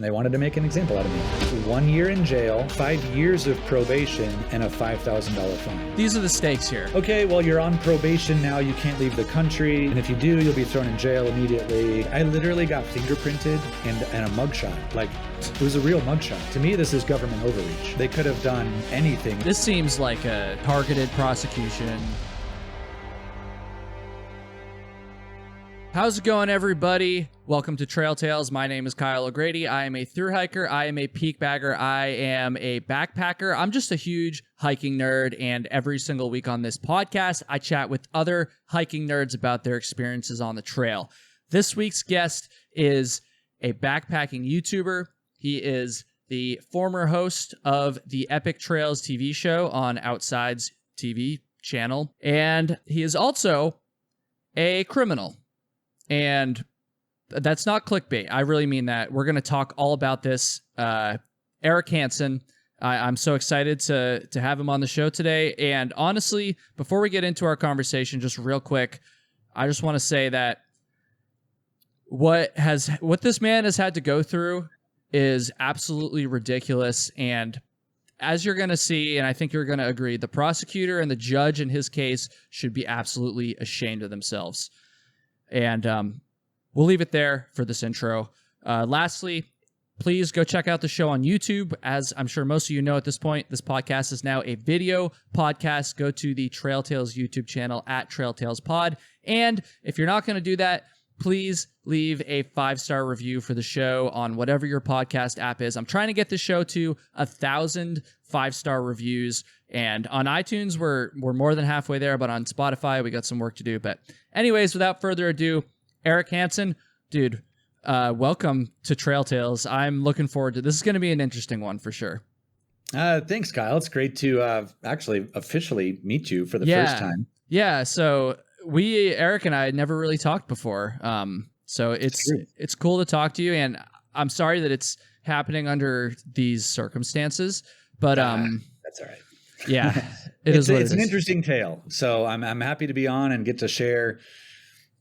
They wanted to make an example out of me. 1 year in jail, 5 years of probation, and a $5,000 fine. These are the stakes here. Okay, well, you're on probation now. You can't leave the country. And if you do, you'll be thrown in jail immediately. I literally got fingerprinted and a mugshot. Like, it was a real mugshot. To me, this is government overreach. They could have done anything. This seems like a targeted prosecution. How's it going, everybody? Welcome to Trail Tales. My name is Kyle O'Grady. I am a thru hiker. I am a peak bagger. I am a backpacker. I'm just a huge hiking nerd, and every single week on this podcast, I chat with other hiking nerds about their experiences on the trail. This week's guest is a backpacking YouTuber. He is the former host of the Epic Trails TV show on Outside's TV channel, and he is also a criminal. And that's not clickbait. I really mean that. We're going to talk all about this. Eric Hanson. I'm so excited to have him on the show today. And honestly, before we get into our conversation, just real quick, I just want to say that what this man has had to go through is absolutely ridiculous. And as you're going to see, and I think you're going to agree, the prosecutor and the judge in his case should be absolutely ashamed of themselves. And we'll leave it there for this intro. Lastly, please go check out the show on YouTube. As I'm sure most of you know at this point, this podcast is now a video podcast. Go to the Trail Tales YouTube channel at Trail Tales Pod. And if you're not going to do that, please leave a 5-star review for the show on whatever your podcast app is. I'm trying to get the show to 1,000 5-star reviews. And on iTunes, we're more than halfway there, but on Spotify, we got some work to do. But anyways, without further ado, Eric Hanson, dude, welcome to Trail Tales. I'm looking forward to this. Is going to be an interesting one for sure. Thanks, Kyle. It's great to actually officially meet you for the first time. Yeah, so Eric and I had never really talked before. So it's cool to talk to you, and I'm sorry that it's happening under these circumstances, but that's all right. Yeah, it's an interesting tale. So I'm happy to be on and get to share.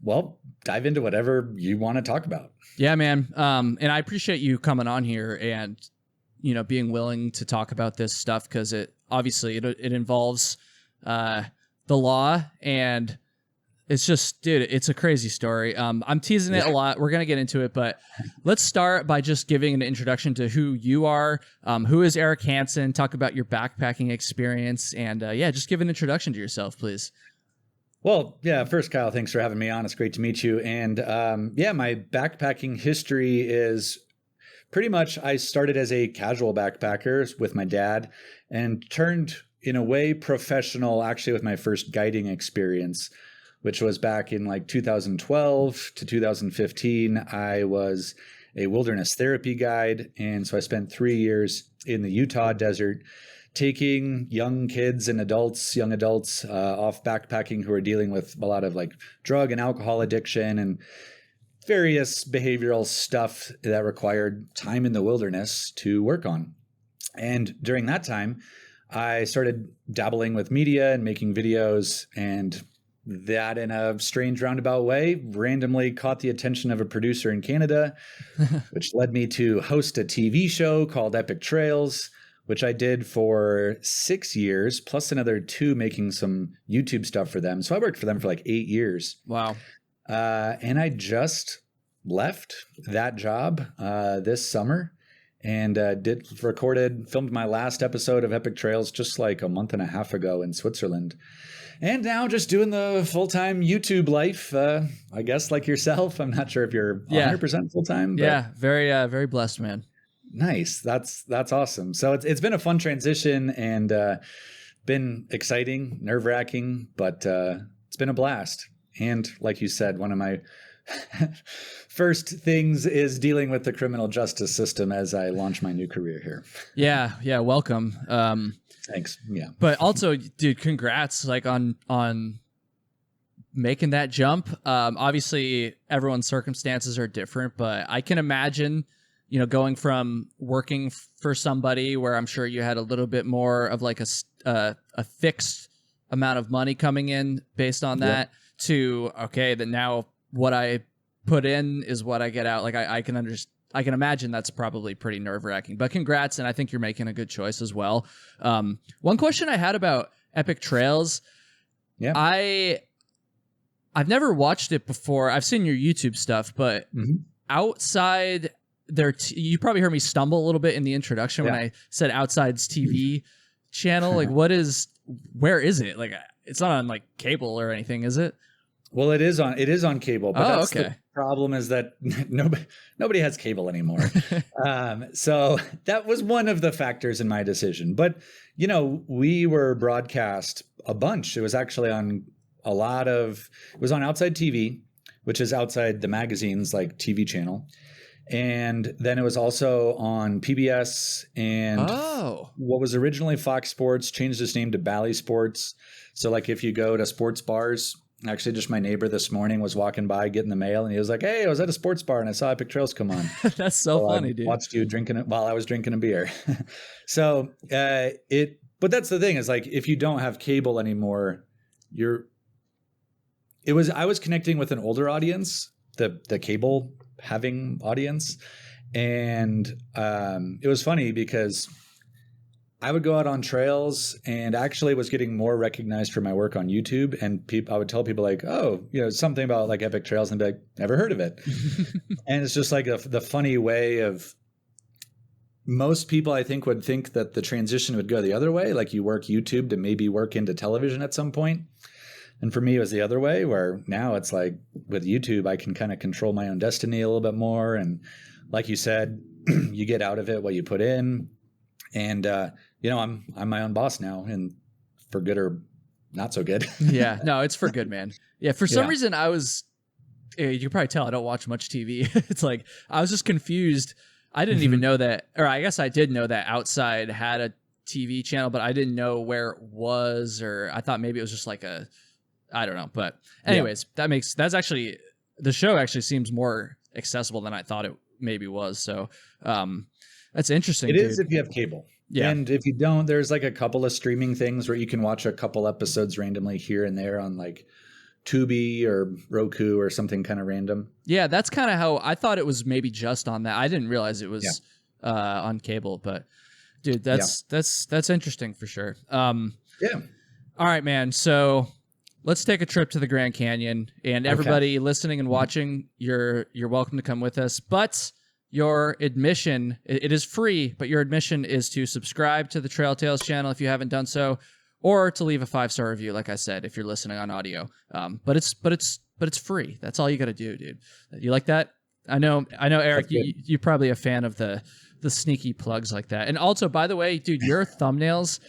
Well, dive into whatever you want to talk about. Yeah, man. And I appreciate you coming on here and being willing to talk about this stuff because it involves the law, and it's just, dude, it's a crazy story. I'm teasing it a lot. We're going to get into it, but let's start by just giving an introduction to who you are. Who is Eric Hanson? Talk about your backpacking experience, and just give an introduction to yourself, please. Well, yeah, first, Kyle, thanks for having me on. It's great to meet you. And my backpacking history is pretty much I started as a casual backpacker with my dad and turned in a way professional actually with my first guiding experience, which was back in like 2012 to 2015. I was a wilderness therapy guide. And so I spent 3 years in the Utah desert taking young kids and young adults off backpacking who are dealing with a lot of like drug and alcohol addiction and various behavioral stuff that required time in the wilderness to work on. And during that time, I started dabbling with media and making videos, and that in a strange roundabout way randomly caught the attention of a producer in Canada, which led me to host a TV show called Epic Trails, which I did for 6 years, plus another 2 making some YouTube stuff for them. So I worked for them for like 8 years. Wow. And I just left that job this summer and filmed my last episode of Epic Trails just like a month and a half ago in Switzerland. And now just doing the full-time YouTube life, I guess like yourself. I'm not sure if you're 100% full-time. But yeah, very blessed, man. Nice. That's awesome. So it's been a fun transition and been exciting, nerve-wracking, but it's been a blast. And like you said, one of my first things is dealing with the criminal justice system as I launch my new career here. Yeah. Welcome. Thanks. Yeah. But also, dude, congrats on making that jump. Obviously, everyone's circumstances are different, but I can imagine, going from working for somebody where I'm sure you had a little bit more of like a fixed amount of money coming in based on that to, okay, that now what I put in is what I get out. Like I can I can imagine that's probably pretty nerve-wracking. But congrats, and I think you're making a good choice as well. One question I had about Epic Trails, Yeah. I've never watched it before. I've seen your YouTube stuff, but outside there, you probably heard me stumble a little bit in the introduction when I said Outside's TV channel. Like, where is it? Like, it's not on like cable or anything, is it? Well, it is on cable, but that's the problem is that nobody has cable anymore. So that was one of the factors in my decision. But, you know, we were broadcast a bunch. It was actually on it was on Outside TV, which is Outside the magazine's like TV channel. And then it was also on PBS and what was originally Fox Sports changed its name to Bally Sports. So like if you go to sports bars, actually just my neighbor this morning was walking by getting the mail and he was like, "Hey, I was at a sports bar and I saw Epic Trails come on." That's so funny, dude. Watched you drinking it while I was drinking a beer. So but that's the thing is like, if you don't have cable anymore, I was connecting with an older audience, the cable having audience. And it was funny because I would go out on trails and actually was getting more recognized for my work on YouTube. And I would tell people like, "Oh, you know, something about like Epic Trails," and be like, "Never heard of it." And it's just like the funny way of most people, I think, would think that the transition would go the other way. Like you work YouTube to maybe work into television at some point. And for me, it was the other way, where now it's like with YouTube, I can kind of control my own destiny a little bit more. And like you said, you get out of it what you put in. And, you know, I'm my own boss now, and for good or not so good. Yeah, no, it's for good, man. Yeah, for some reason you can probably tell I don't watch much TV. It's like, I was just confused. I didn't even know that, or I guess I did know that Outside had a TV channel, but I didn't know where it was, or I thought maybe it was just like I don't know. But anyways, that's actually, the show actually seems more accessible than I thought it maybe was. So that's interesting. It is if you have cable. Yeah. And if you don't, there's like a couple of streaming things where you can watch a couple episodes randomly here and there on like Tubi or Roku or something kind of random. Yeah, that's kind of how I thought it was, maybe just on that. I didn't realize it was on cable, but dude, that's interesting for sure. Yeah. All right, man. So let's take a trip to the Grand Canyon, and everybody listening and watching, you're welcome to come with us. But your admission, it is free, but your admission is to subscribe to the Trail Tales channel if you haven't done so, or to leave a 5-star review, like I said, if you're listening on audio. But it's free. That's all you got to do, dude. You like that? I know, Eric. You're probably a fan of the sneaky plugs like that. And also, by the way, dude, your thumbnails.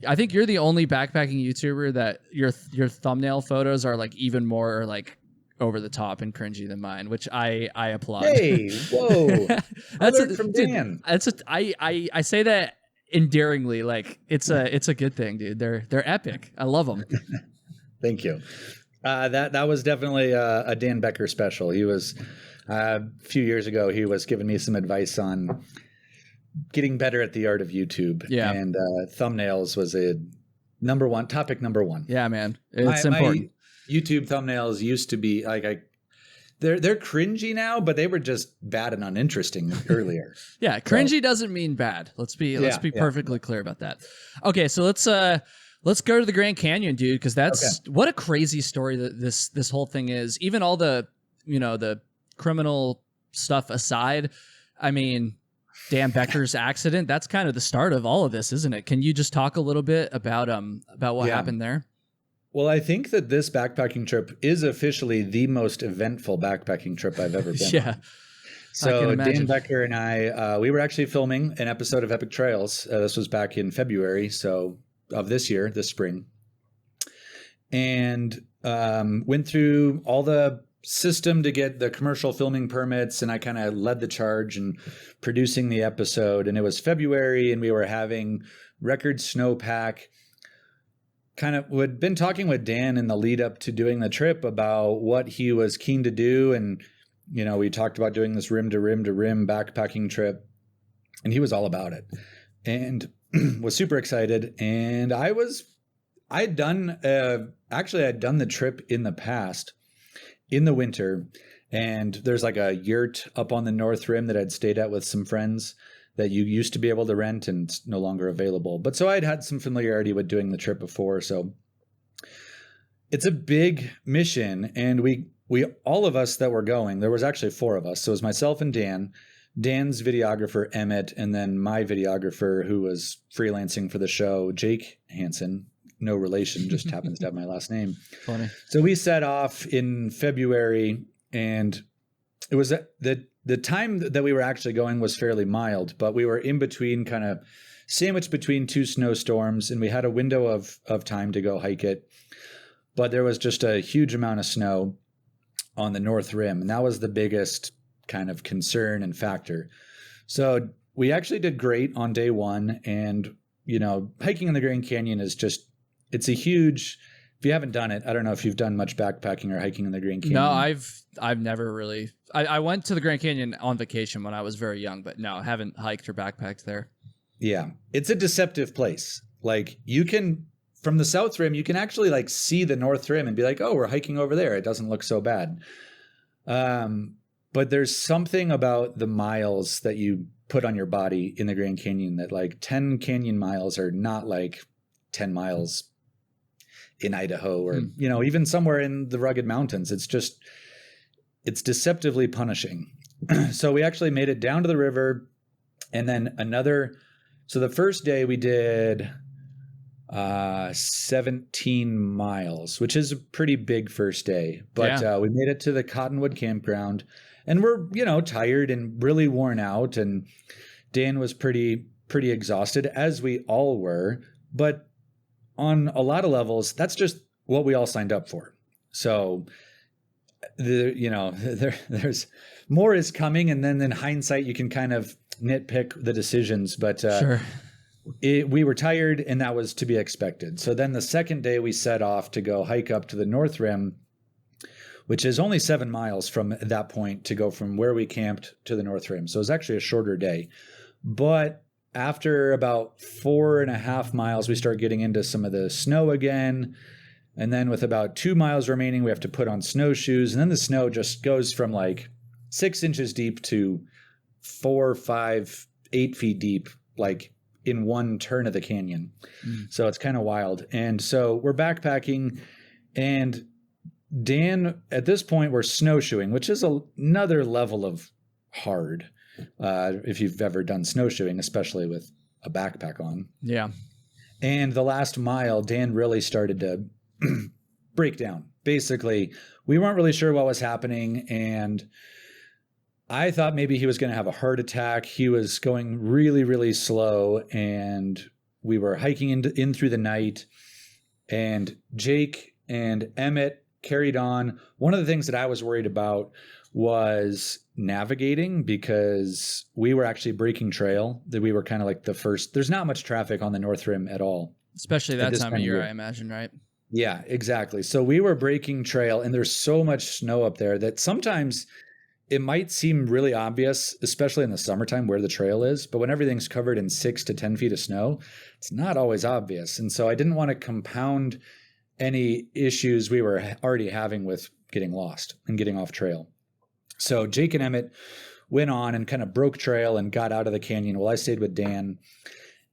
I think you're the only backpacking YouTuber that your thumbnail photos are like even more like over the top and cringy than mine, which I applaud. Hey, whoa! That's from Dan. I say that endearingly, like it's a good thing, dude. They're epic. I love them. Thank you. That was definitely a Dan Becker special. He was a few years ago. He was giving me some advice on getting better at the art of YouTube. Yeah. And thumbnails was topic number one. Yeah, man. It's important. My YouTube thumbnails used to be like they're cringy now, but they were just bad and uninteresting earlier. Yeah, cringy doesn't mean bad. Let's be perfectly clear about that. Okay, so let's go to the Grand Canyon, dude, because that's what a crazy story that this whole thing is. Even all the the criminal stuff aside, I mean, Dan Becker's accident, that's kind of the start of all of this, isn't it? Can you just talk a little bit about what happened there? Well, I think that this backpacking trip is officially the most eventful backpacking trip I've ever been on. So Dan Becker and I, we were actually filming an episode of Epic Trails. This was back in February, of this year, this spring. And went through all the system to get the commercial filming permits, and I kind of led the charge in producing the episode. And it was February, and we were having record snowpack. We'd been talking with Dan in the lead up to doing the trip about what he was keen to do. And, we talked about doing this rim to rim to rim backpacking trip, and he was all about it and was super excited. And I'd done the trip in the past in the winter. And there's like a yurt up on the North Rim that I'd stayed at with some friends that you used to be able to rent and it's no longer available. But so I'd had some familiarity with doing the trip before. So it's a big mission. And we all of us that were going, there was actually 4 of us. So it was myself and Dan's videographer, Emmett, and then my videographer who was freelancing for the show, Jake Hanson. No relation, just happens to have my last name. Funny. So we set off in February, and it was the time that we were actually going was fairly mild, but we were in between, kind of sandwiched between 2 snowstorms, and we had a window of time to go hike it. But there was just a huge amount of snow on the North Rim, and that was the biggest kind of concern and factor. So we actually did great on day 1, and hiking in the Grand Canyon is just, it's a huge, if you haven't done it, I don't know if you've done much backpacking or hiking in the Grand Canyon. No, I've never really, I went to the Grand Canyon on vacation when I was very young, but no, I haven't hiked or backpacked there. Yeah. It's a deceptive place. Like you can, from the South Rim, you can actually like see the North Rim and be like, oh, we're hiking over there. It doesn't look so bad. But there's something about the miles that you put on your body in the Grand Canyon that like 10 canyon miles are not like 10 miles in Idaho or, even somewhere in the rugged mountains. It's deceptively punishing. So we actually made it down to the river, and then so the first day we did 17 miles, which is a pretty big first day, but we made it to the Cottonwood campground, and we're, tired and really worn out, and Dan was pretty exhausted, as we all were, but on a lot of levels, that's just what we all signed up for. So there's more is coming. And then in hindsight, you can kind of nitpick the decisions, but sure. We were tired, and that was to be expected. So then the second day we set off to go hike up to the North Rim, which is only 7 miles from that point to go from where we camped to the North Rim. So it was actually a shorter day, but after about 4.5 miles, we start getting into some of the snow again. And then with about 2 miles remaining, we have to put on snowshoes. And then the snow just goes from like 6 inches deep to 4, 5, 8 feet deep, like in one turn of the canyon. So it's kind of wild. And so we're backpacking, and Dan, at this point, we're snowshoeing, which is another level of hard. If you've ever done snowshoeing, especially with a backpack on. Yeah. And the last mile, Dan really started to break down. Basically, we weren't really sure what was happening, and I thought maybe he was going to have a heart attack. He was going really, really slow, and we were hiking in through the night, and Jake and Emmett carried on. One of the things that I was worried about was navigating, because we were actually breaking trail, that we were kind of like the first. There's not much traffic on the North Rim at all. Especially that time of year, I imagine, right? Yeah, exactly. So we were breaking trail, and there's so much snow up there that sometimes it might seem really obvious, especially in the summertime, where the trail is. But when everything's covered in 6 to 10 feet of snow, it's not always obvious. And so I didn't want to compound any issues we were already having with getting lost and getting off trail. So Jake and Emmett went on and kind of broke trail and got out of the canyon while I stayed with Dan.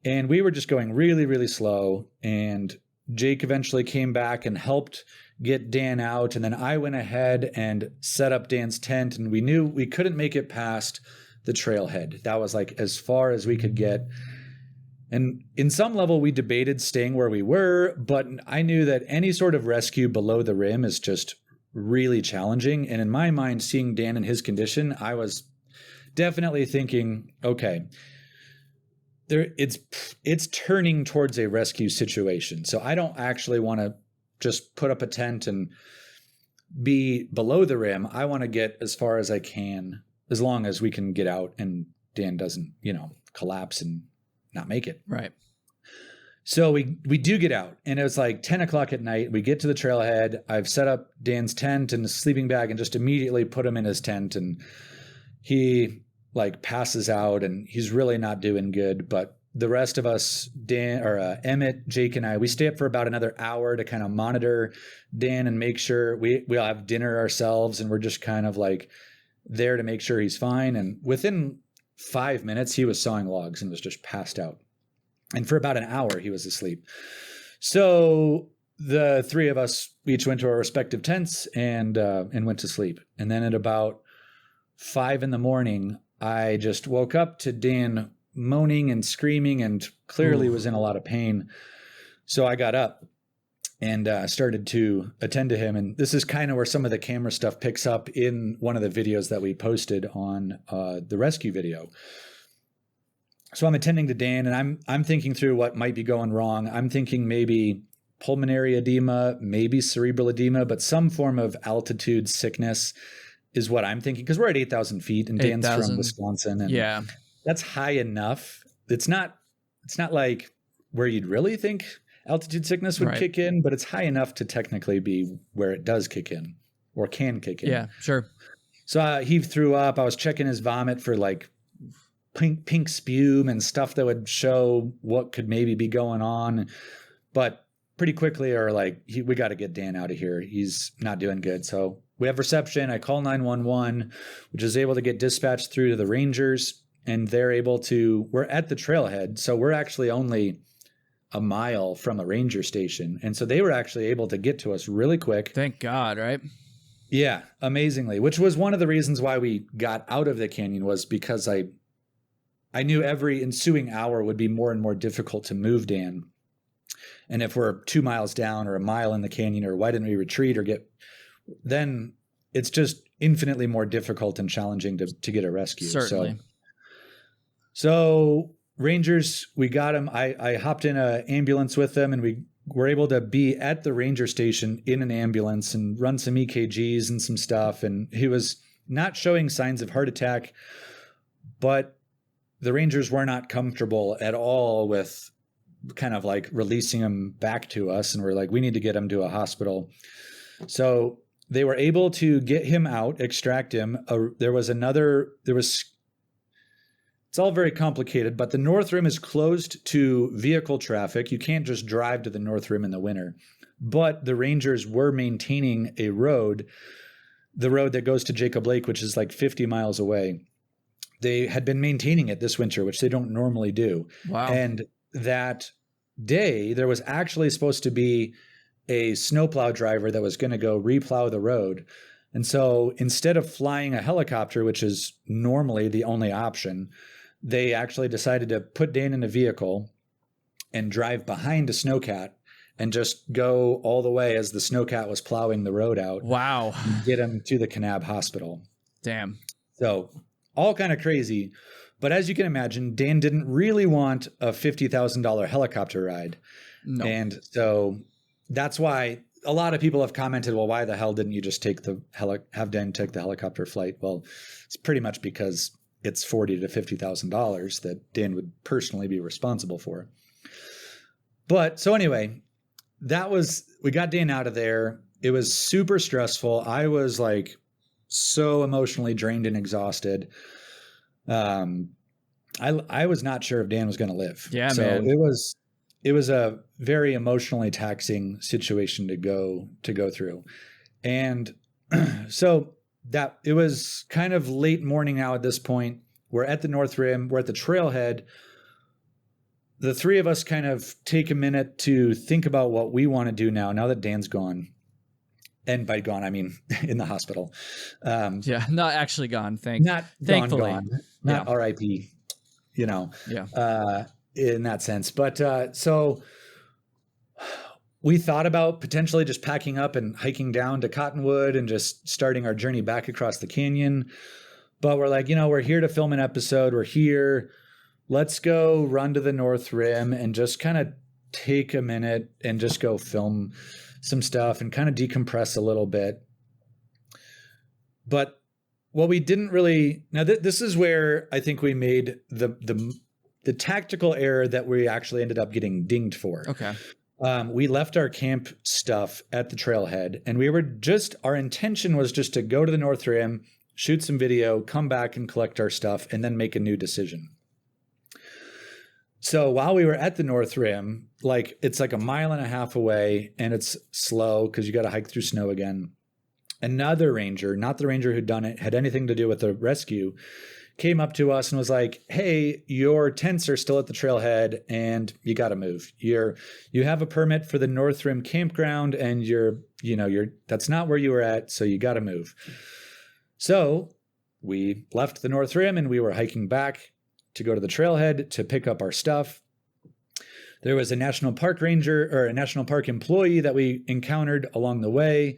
And we were just going really, really slow. And Jake eventually came back and helped get Dan out. And then I went ahead and set up Dan's tent. And we knew we couldn't make it past the trailhead. That was like as far as we could get. And in some level, we debated staying where we were. But I knew that any sort of rescue below the rim is just really challenging. And in my mind, seeing Dan in his condition, I was definitely thinking, okay, it's turning towards a rescue situation. So I don't actually want to just put up a tent and be below the rim. I want to get as far as I can, as long as we can get out and Dan doesn't, collapse and not make it. Right. So we do get out, and it was like 10 o'clock at night. We get to the trailhead. I've set up Dan's tent and a sleeping bag and just immediately put him in his tent, and he like passes out, and he's really not doing good. But the rest of us, Dan or Emmett, Jake, and I, we stay up for about another hour to kind of monitor Dan and make sure we all have dinner ourselves, and we're just kind of like there to make sure he's fine. And within 5 minutes, he was sawing logs and was just passed out. And for about an hour, he was asleep. So the three of us each went to our respective tents and went to sleep. And then at about 5 a.m, I just woke up to Dan moaning and screaming and clearly was in a lot of pain. So I got up and started to attend to him. And this is kind of where some of the camera stuff picks up in one of the videos that we posted on the rescue video. So I'm attending to Dan, and I'm thinking through what might be going wrong. I'm thinking maybe pulmonary edema, maybe cerebral edema, but some form of altitude sickness is what I'm thinking, because we're at 8,000 feet and Dan's from Wisconsin. And that's high enough. It's not like where you'd really think altitude sickness would kick in, but it's high enough to technically be where it does kick in or can kick in. Yeah, sure. So he threw up. I was checking his vomit for like pink spume and stuff that would show what could maybe be going on. But pretty quickly are like, we got to get Dan out of here. He's not doing good. So we have reception. I call 911, which is able to get dispatched through to the Rangers, and they're able to, we're at the trailhead. So we're actually only a mile from a ranger station. And so they were actually able to get to us really quick. Thank God, right? Yeah, amazingly, which was one of the reasons why we got out of the canyon, was because I knew every ensuing hour would be more and more difficult to move Dan. And if we're 2 miles down or a mile in the canyon, or why didn't we retreat or then it's just infinitely more difficult and challenging to get a rescue. Certainly. So Rangers, we got him. I hopped in an ambulance with them, and we were able to be at the ranger station in an ambulance and run some EKGs and some stuff. And he was not showing signs of heart attack, but the Rangers were not comfortable at all with kind of like releasing him back to us. And we're like, we need to get him to a hospital. So they were able to get him out, extract him. It's all very complicated, but the North Rim is closed to vehicle traffic. You can't just drive to the North Rim in the winter. But the Rangers were maintaining the road that goes to Jacob Lake, which is like 50 miles away. They had been maintaining it this winter, which they don't normally do. Wow. And that day, there was actually supposed to be a snowplow driver that was going to go replow the road. And so instead of flying a helicopter, which is normally the only option, they actually decided to put Dan in a vehicle and drive behind a snowcat and just go all the way as the snowcat was plowing the road out. Wow. And get him to the Kanab hospital. Damn. So all kind of crazy. But as you can imagine, Dan didn't really want a $50,000 helicopter ride. No. And so that's why a lot of people have commented, well, why the hell didn't you just have Dan take the helicopter flight? Well, it's pretty much because it's $40,000 to $50,000 that Dan would personally be responsible for. But so anyway, we got Dan out of there. It was super stressful. I was like so emotionally drained and exhausted. I was not sure if Dan was going to live. Yeah, so man. It was a very emotionally taxing situation to go through. And so that it was kind of late morning now at this point. We're at the North Rim. We're at the trailhead. The three of us kind of take a minute to think about what we want to do now that Dan's gone. And by gone, I mean in the hospital. Yeah, not actually gone. Thankfully. Gone. Not yeah. RIP, Yeah. In that sense. But so we thought about potentially just packing up and hiking down to Cottonwood and just starting our journey back across the canyon. But we're like, we're here to film an episode. We're here. Let's go run to the North Rim and just kind of take a minute and just go film some stuff and kind of decompress a little bit. But what we didn't really, now this is where I think we made the tactical error that we actually ended up getting dinged for. Okay. We left our camp stuff at the trailhead, and our intention was just to go to the North Rim, shoot some video, come back and collect our stuff, and then make a new decision. So while we were at the North Rim, like it's like a mile and a half away and it's slow because you got to hike through snow again. Another ranger, not the ranger who'd done it, had anything to do with the rescue, came up to us and was like, "Hey, your tents are still at the trailhead and you got to move. You have a permit for the North Rim campground and that's not where you were at, so you got to move." So we left the North Rim and we were hiking back to go to the trailhead to pick up our stuff. There was a national park ranger or a national park employee that we encountered along the way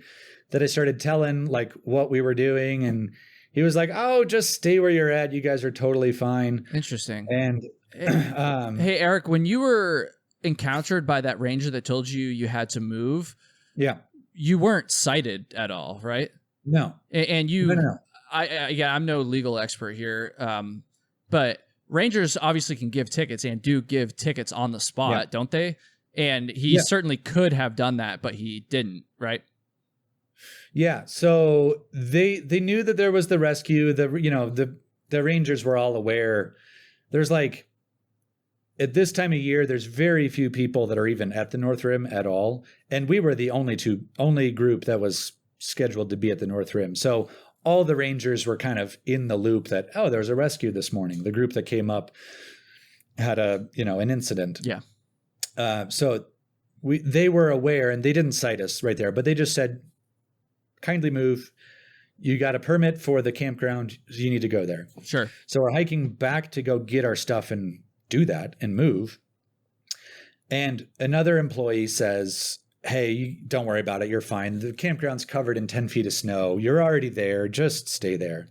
that I started telling like what we were doing. And he was like, "Oh, just stay where you're at. You guys are totally fine." Interesting. And hey, Eric, when you were encountered by that ranger that told you you had to move, yeah, you weren't cited at all, right? No. And you, No. I'm no legal expert here, but rangers obviously can give tickets and do give tickets on the spot, don't they? And he certainly could have done that, but he didn't, right? Yeah. So they knew that there was the rescue. The rangers were all aware. There's like, at this time of year, there's very few people that are even at the North Rim at all, and we were the only group that was scheduled to be at the North Rim. So all the rangers were kind of in the loop that, oh, there was a rescue this morning. The group that came up had an incident. Yeah. So they were aware and they didn't cite us right there, but they just said, "Kindly move. You got a permit for the campground. You need to go there." Sure. So we're hiking back to go get our stuff and do that and move. And another employee says, "Hey, don't worry about it. You're fine. The campground's covered in 10 feet of snow. You're already there. Just stay there."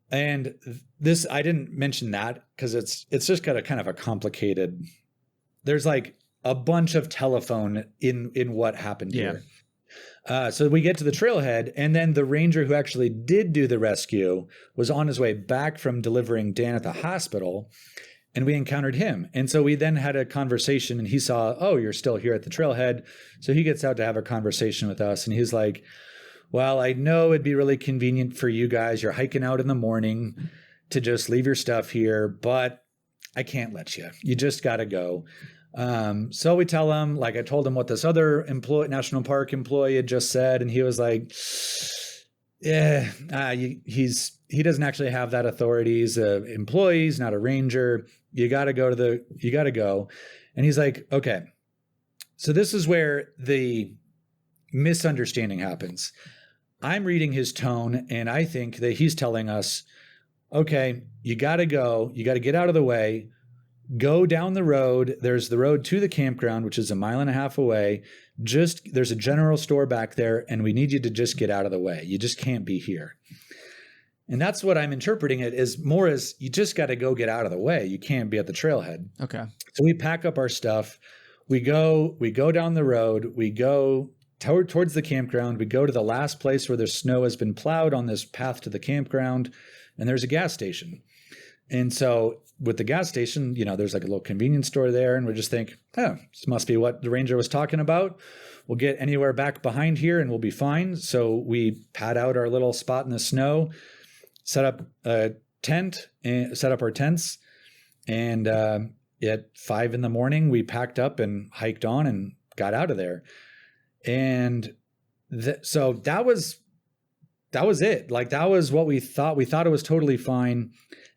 And this, I didn't mention that because it's just got a kind of a complicated, there's like a bunch of telephone in what happened here. So we get to the trailhead, and then the ranger who actually did do the rescue was on his way back from delivering Dan at the hospital, and we encountered him. And so we then had a conversation, and he saw, "Oh, you're still here at the trailhead." So he gets out to have a conversation with us, and he's like, "Well, I know it'd be really convenient for you guys. You're hiking out in the morning to just leave your stuff here, but I can't let you. You just got to go." So we tell him, like I told him what this other national park employee had just said, and he was like, "Yeah, he doesn't actually have that authority. He's an employee, he's not a ranger. You got to go." And he's like, "Okay." So this is where the misunderstanding happens. I'm reading his tone, and I think that he's telling us, "Okay, you got to go. You got to get out of the way. Go down the road. There's the road to the campground, which is a mile and a half away. There's a general store back there, and we need you to just get out of the way. You just can't be here." And that's what I'm interpreting it as more as you just got to go get out of the way. You can't be at the trailhead. Okay. So we pack up our stuff. We go down the road. We go towards the campground. We go to the last place where the snow has been plowed on this path to the campground, and there's a gas station. And so with the gas station, there's like a little convenience store there, and we just think, "Oh, this must be what the ranger was talking about. We'll get anywhere back behind here and we'll be fine." So we pad out our little spot in the snow, set up a tent, and set up our tents. And at 5 a.m, we packed up and hiked on and got out of there. And so that was it. Like that was what we thought. We thought it was totally fine.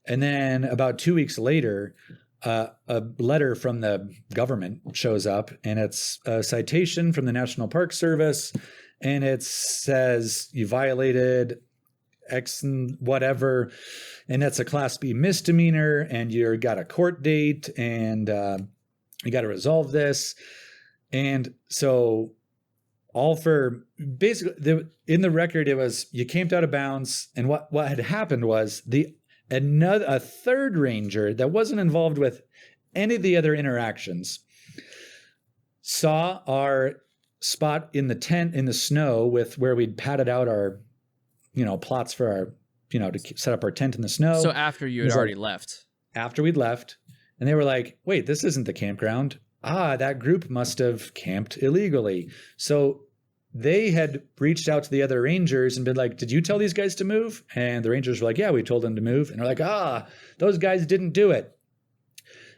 And then about 2 weeks later, a letter from the government shows up, and it's a citation from the National Park Service, and it says you violated X and whatever, and that's a Class B misdemeanor, and you got a court date, and you got to resolve this. And so all for basically in the record, it was you camped out of bounds, and what had happened was a third ranger that wasn't involved with any of the other interactions saw our spot in the tent in the snow with where we'd padded out our, plots for our, to set up our tent in the snow. So after you had already left. After we'd left, and they were like, "Wait, this isn't the campground. That group must have camped illegally." So they had reached out to the other rangers and been like, "Did you tell these guys to move?" And the rangers were like, "Yeah, we told them to move." And they're like, "Those guys didn't do it."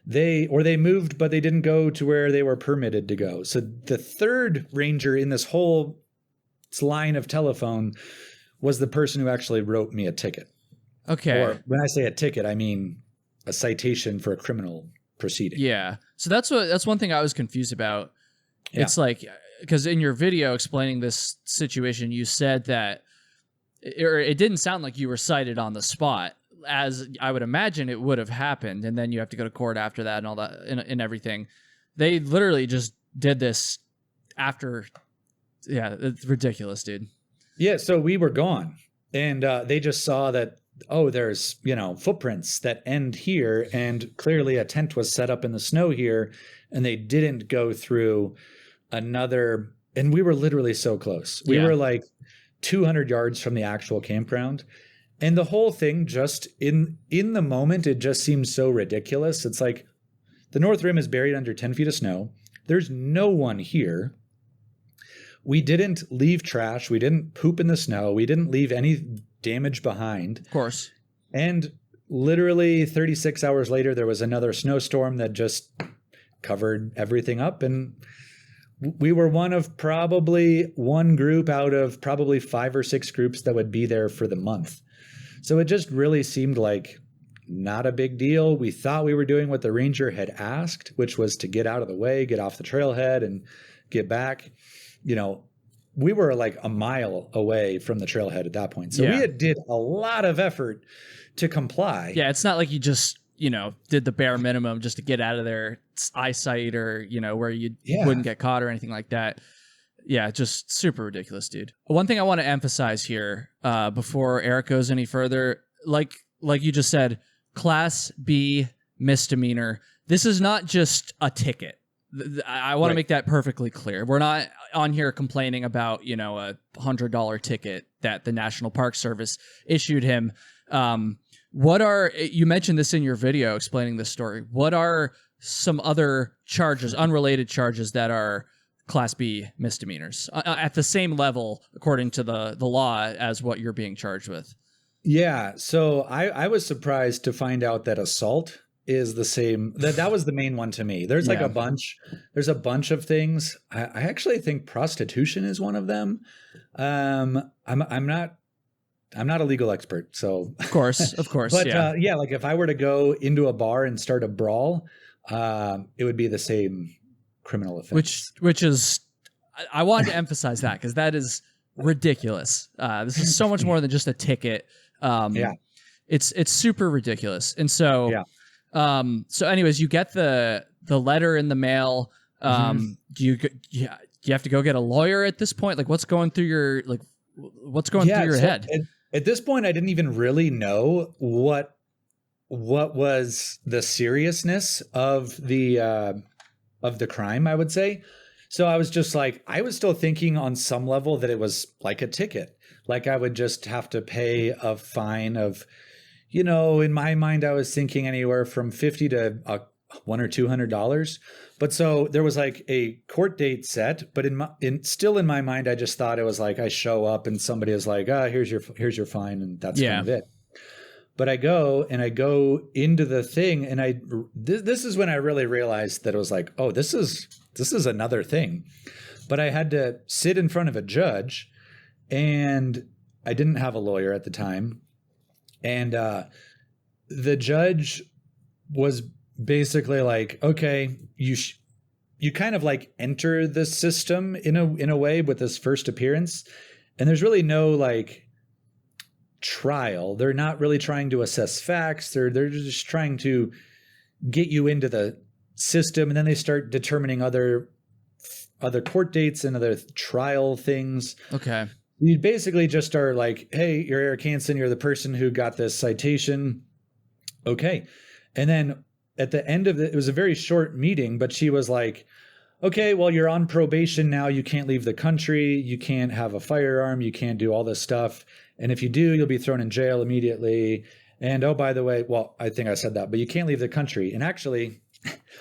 they moved, but they didn't go to where they were permitted to go. So the third ranger in this whole line of telephone was the person who actually wrote me a ticket. Okay. Or when I say a ticket, I mean a citation for a criminal proceeding. Yeah. So that's one thing I was confused about. Yeah. It's like, because in your video explaining this situation, you said that, or it didn't sound like you were cited on the spot, as I would imagine it would have happened, and then you have to go to court after that and all that and everything. They literally just did this after. Yeah, it's ridiculous, dude. Yeah, so we were gone, and they just saw that, oh, there's, footprints that end here, and clearly a tent was set up in the snow here, and they didn't go through another, and we were literally so close. We were like 200 yards from the actual campground. And the whole thing, just in the moment, it just seems so ridiculous. It's like the North Rim is buried under 10 feet of snow. There's no one here. We didn't leave trash. We didn't poop in the snow. We didn't leave any damage behind. Of course. And literally 36 hours later, there was another snowstorm that just covered everything up. And we were one of probably one group out of probably 5 or 6 groups that would be there for the month. So it just really seemed like not a big deal. We thought we were doing what the ranger had asked, which was to get out of the way, get off the trailhead and get back. We were like a mile away from the trailhead at that point. So we did a lot of effort to comply. Yeah, it's not like you just, did the bare minimum just to get out of their eyesight or, where you wouldn't get caught or anything like that. Yeah, just super ridiculous, dude. One thing I want to emphasize here before Eric goes any further, like you just said, Class B misdemeanor. This is not just a ticket. I want to make that perfectly clear. We're not on here complaining about, a $100 ticket that the National Park Service issued him. You mentioned this in your video explaining this story. What are some other charges, unrelated charges that are Class B misdemeanors at the same level, according to the law, as what you're being charged with? Yeah. So I was surprised to find out that assault is the same. That was the main one to me. There's like there's a bunch of things. I actually think prostitution is one of them. I'm not a legal expert, so of course. But like if I were to go into a bar and start a brawl, it would be the same criminal offense. Which is, I wanted to emphasize that because that is ridiculous. This is so much more than just a ticket. It's super ridiculous. And so, so anyways, you get the letter in the mail. Do you have to go get a lawyer at this point? Like what's going through your, through your head? At this point, I didn't even really know what was the seriousness of the crime, I would say. So I was just like, I was still thinking on some level that it was like a ticket. Like I would just have to pay a fine of, in my mind, I was thinking anywhere from $50 to $100 or $200. But so there was like a court date set, but still in my mind, I just thought it was like I show up and somebody is like, here's your fine, and that's kind of it. But I go into the thing, and this is when I really realized that it was like, oh, this is another thing. But I had to sit in front of a judge, and I didn't have a lawyer at the time. And the judge was basically like, okay, you kind of like enter the system in a way with this first appearance, and there's really no like trial. They're not really trying to assess facts. They're just trying to get you into the system, and then they start determining other court dates and other trial things. Okay. You basically just are like, hey, you're Eric Hanson. You're the person who got this citation. Okay. And then at the end of it was a very short meeting, but she was like, okay, well, you're on probation now. You can't leave the country. You can't have a firearm. You can't do all this stuff. And if you do, you'll be thrown in jail immediately. And oh, by the way, well, I think I said that, but you can't leave the country. And actually,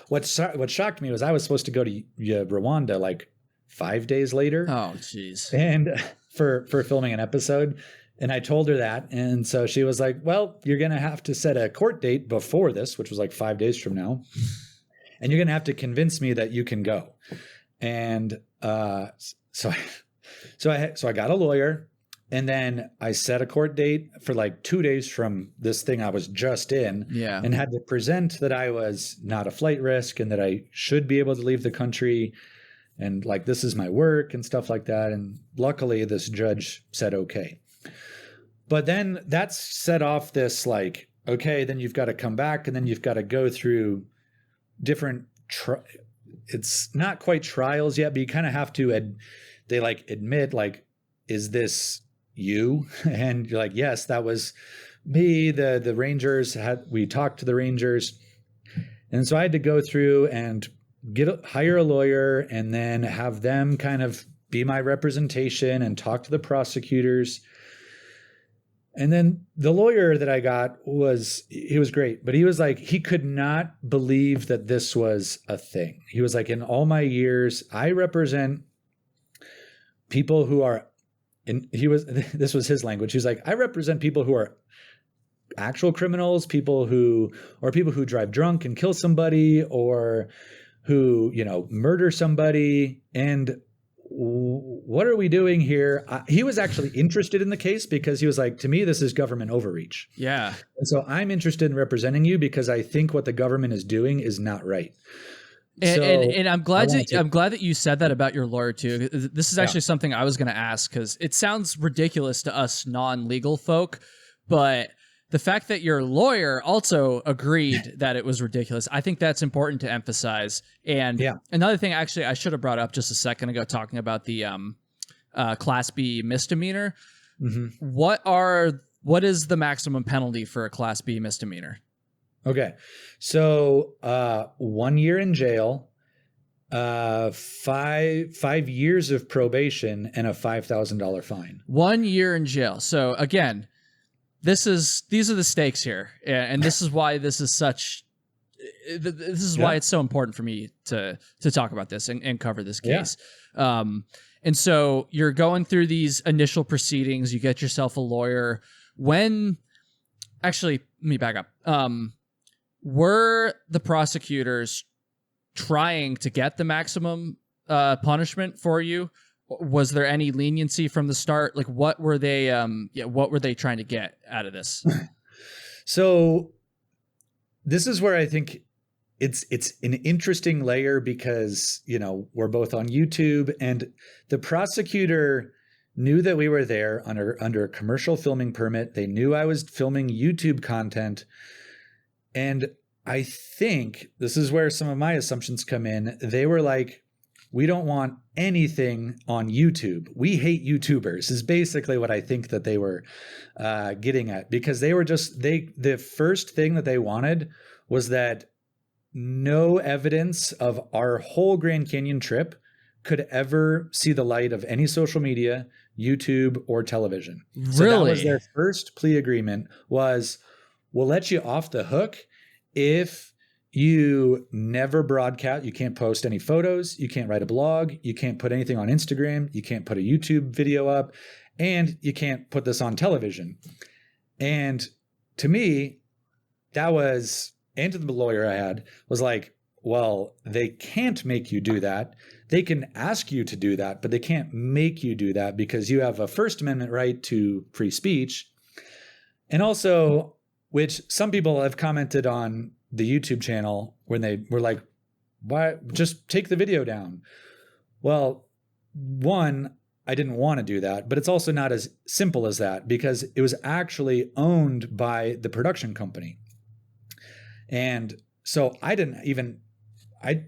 what shocked me was I was supposed to go to Rwanda like 5 days later. Oh, jeez. And for filming an episode. And I told her that. And so she was like, well, you're going to have to set a court date before this, which was like 5 days from now. And you're going to have to convince me that you can go. And so I got a lawyer. And then I set a court date for like 2 days from this thing I was just in, and had to present that I was not a flight risk and that I should be able to leave the country. And like, this is my work and stuff like that. And luckily this judge said, okay. But then that's set off this like, okay, then you've got to come back and then you've got to go through different, it's not quite trials yet, but you kind of have to, they like admit like, is this you? And you're like, yes, that was me. The Rangers we talked to the Rangers. And so I had to go through and hire a lawyer and then have them kind of be my representation and talk to the prosecutors. And then the lawyer that I got he was great, but he was like, he could not believe that this was a thing. He was like, in all my years, I represent people who are, and this was his language. He was like, I represent people who are actual criminals, people who drive drunk and kill somebody, or who, murder somebody. And what are we doing here? He was actually interested in the case because he was like, to me, this is government overreach. Yeah. And so I'm interested in representing you because I think what the government is doing is not right. And I'm glad that you said that about your lawyer too. This is actually something I was going to ask, because it sounds ridiculous to us non-legal folk, but the fact that your lawyer also agreed that it was ridiculous, I think that's important to emphasize. And another thing, actually, I should have brought up just a second ago, talking about the Class B misdemeanor. Mm-hmm. What is the maximum penalty for a Class B misdemeanor? Okay. So 1 year in jail, 5 years of probation, and a $5,000 fine. 1 year in jail. So again, these are the stakes here. And this is why this is why it's so important for me to talk about this and cover this case. Yeah. And so you're going through these initial proceedings, you get yourself a lawyer. Actually, let me back up. Were the prosecutors trying to get the maximum punishment for you? Was there any leniency from the start? Like, what were they trying to get out of this? So this is where I think it's an interesting layer, because, we're both on YouTube, and the prosecutor knew that we were there under a commercial filming permit. They knew I was filming YouTube content. And I think this is where some of my assumptions come in. They were like, we don't want anything on YouTube. We hate YouTubers is basically what I think that they were getting at, because they were the first thing that they wanted was that no evidence of our whole Grand Canyon trip could ever see the light of any social media, YouTube, or television. Really? So that was their first plea agreement, was, we'll let you off the hook if you never broadcast. You can't post any photos. You can't write a blog. You can't put anything on Instagram. You can't put a YouTube video up, and you can't put this on television. And to me, and to the lawyer I had, was like, well, they can't make you do that. They can ask you to do that, but they can't make you do that, because you have a First Amendment right to free speech. And also, which some people have commented on the YouTube channel when they were like, why just take the video down? Well, one, I didn't want to do that, but it's also not as simple as that, because it was actually owned by the production company. And so at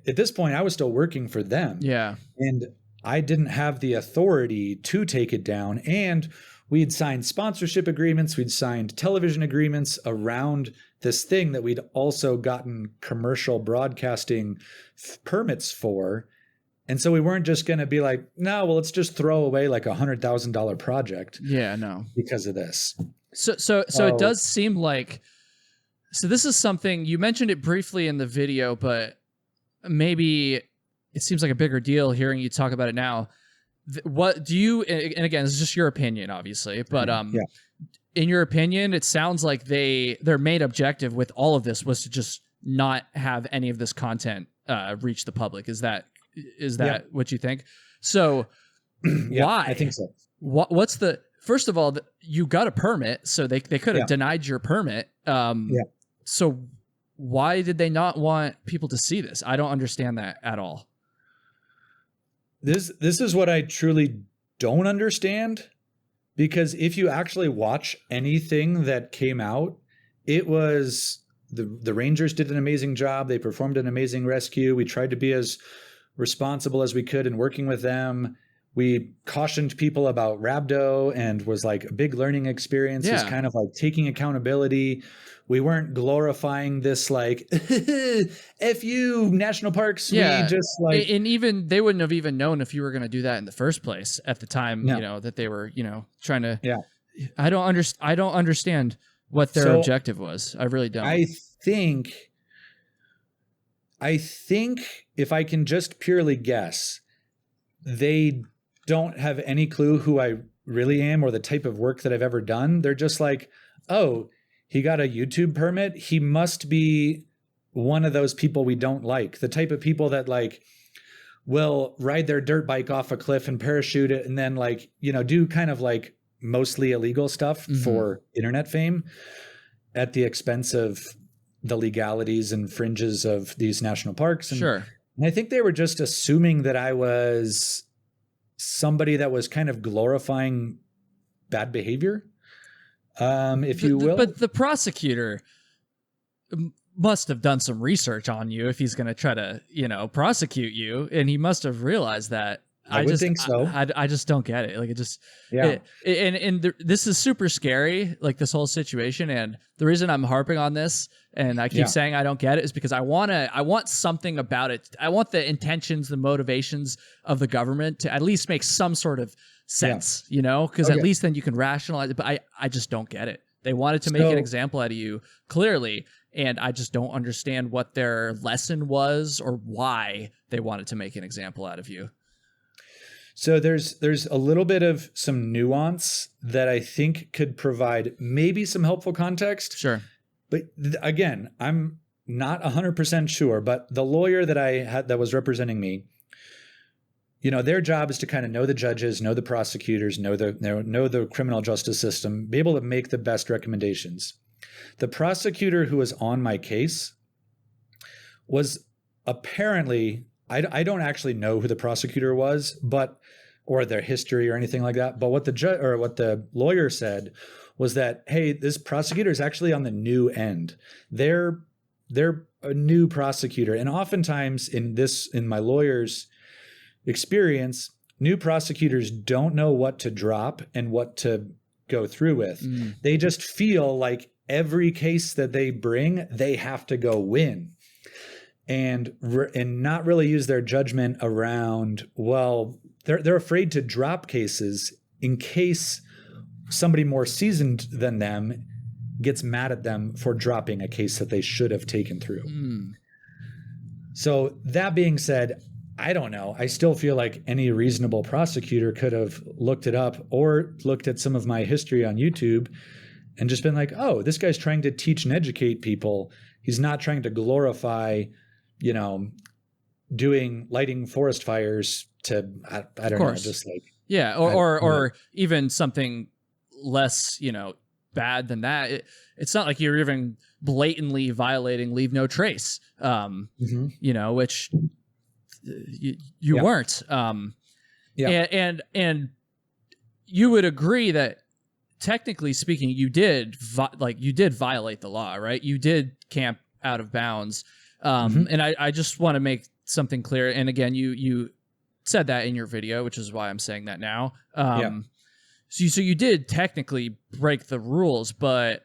this point, I was still working for them. Yeah. And I didn't have the authority to take it down. And we'd signed sponsorship agreements. We'd signed television agreements around this thing that we'd also gotten commercial broadcasting permits for. And so we weren't just going to be like, no, well, let's just throw away like $100,000 project. Yeah, no. Because of this. So it does seem like, so this is something, you mentioned it briefly in the video, but maybe it seems like a bigger deal hearing you talk about it now. what do you, and again, this is just your opinion, obviously, but Yeah. in your opinion, it sounds like their main objective with all of this was to just not have any of this content reach the public. Is that what you think? So Yeah, why? I think so. What's the, first of all, you got a permit, so they could have denied your permit. So why did they not want people to see this? I don't understand that at all. This is what I truly don't understand, because if you actually watch anything that came out, it was the Rangers did an amazing job. They performed an amazing rescue. We tried to be as responsible as we could in working with them. We cautioned people about rhabdo and was like a big learning experience. Is kind of like taking accountability. We weren't glorifying this like F you national parks. Yeah. We just like, and even they wouldn't have even known if you were going to do that in the first place at the time, you know, that they were, you know, trying to, I don't understand what their objective was. I really don't. I think if I can just purely guess, they don't have any clue who I really am or the type of work that I've ever done. They're just like, oh, he got a YouTube permit. He must be one of those people we don't like. The type of people that like will ride their dirt bike off a cliff and parachute it and then like, you know, do kind of like mostly illegal stuff for internet fame at the expense of the legalities and fringes of these national parks. And, and I think they were just assuming that I was somebody that was kind of glorifying bad behavior, if you will. But the prosecutor must have done some research on you if he's going to try to, you know, prosecute you, and he must have realized that. I would think so. I just don't get it. Like it just, this is super scary, like this whole situation. And the reason I'm harping on this and I keep saying I don't get it is because I want something about it. I want the intentions, the motivations of the government to at least make some sort of sense, you know, because at least then you can rationalize it. But I just don't get it. They wanted to make an example out of you clearly. And I just don't understand what their lesson was or why they wanted to make an example out of you. So there's a little bit of some nuance that I think could provide maybe some helpful context. Sure. But again, I'm not 100% sure, but the lawyer that I had that was representing me, you know, their job is to kind of know the judges, know the prosecutors, know the criminal justice system, be able to make the best recommendations. The prosecutor who was on my case was apparently, I don't actually know who the prosecutor was, but or their history or anything like that. But what the lawyer said was that, hey, this prosecutor is actually on the new end. They're a new prosecutor, and oftentimes in my lawyer's experience, new prosecutors don't know what to drop and what to go through with. They just feel like every case that they bring, they have to go win. And not really use their judgment around, well, they're afraid to drop cases in case somebody more seasoned than them gets mad at them for dropping a case that they should have taken through. So that being said, I don't know. I still feel like any reasonable prosecutor could have looked it up or looked at some of my history on YouTube and just been like, oh, this guy's trying to teach and educate people. He's not trying to glorify, you know, lighting forest fires to, I don't know, just like. Yeah. Or even something less, you know, bad than that. It's not like you're even blatantly violating leave no trace, you know, which you weren't. And you would agree that technically speaking, you did violate the law, right? You did camp out of bounds. And I just want to make something clear. And again, you said that in your video, which is why I'm saying that now. So you did technically break the rules, but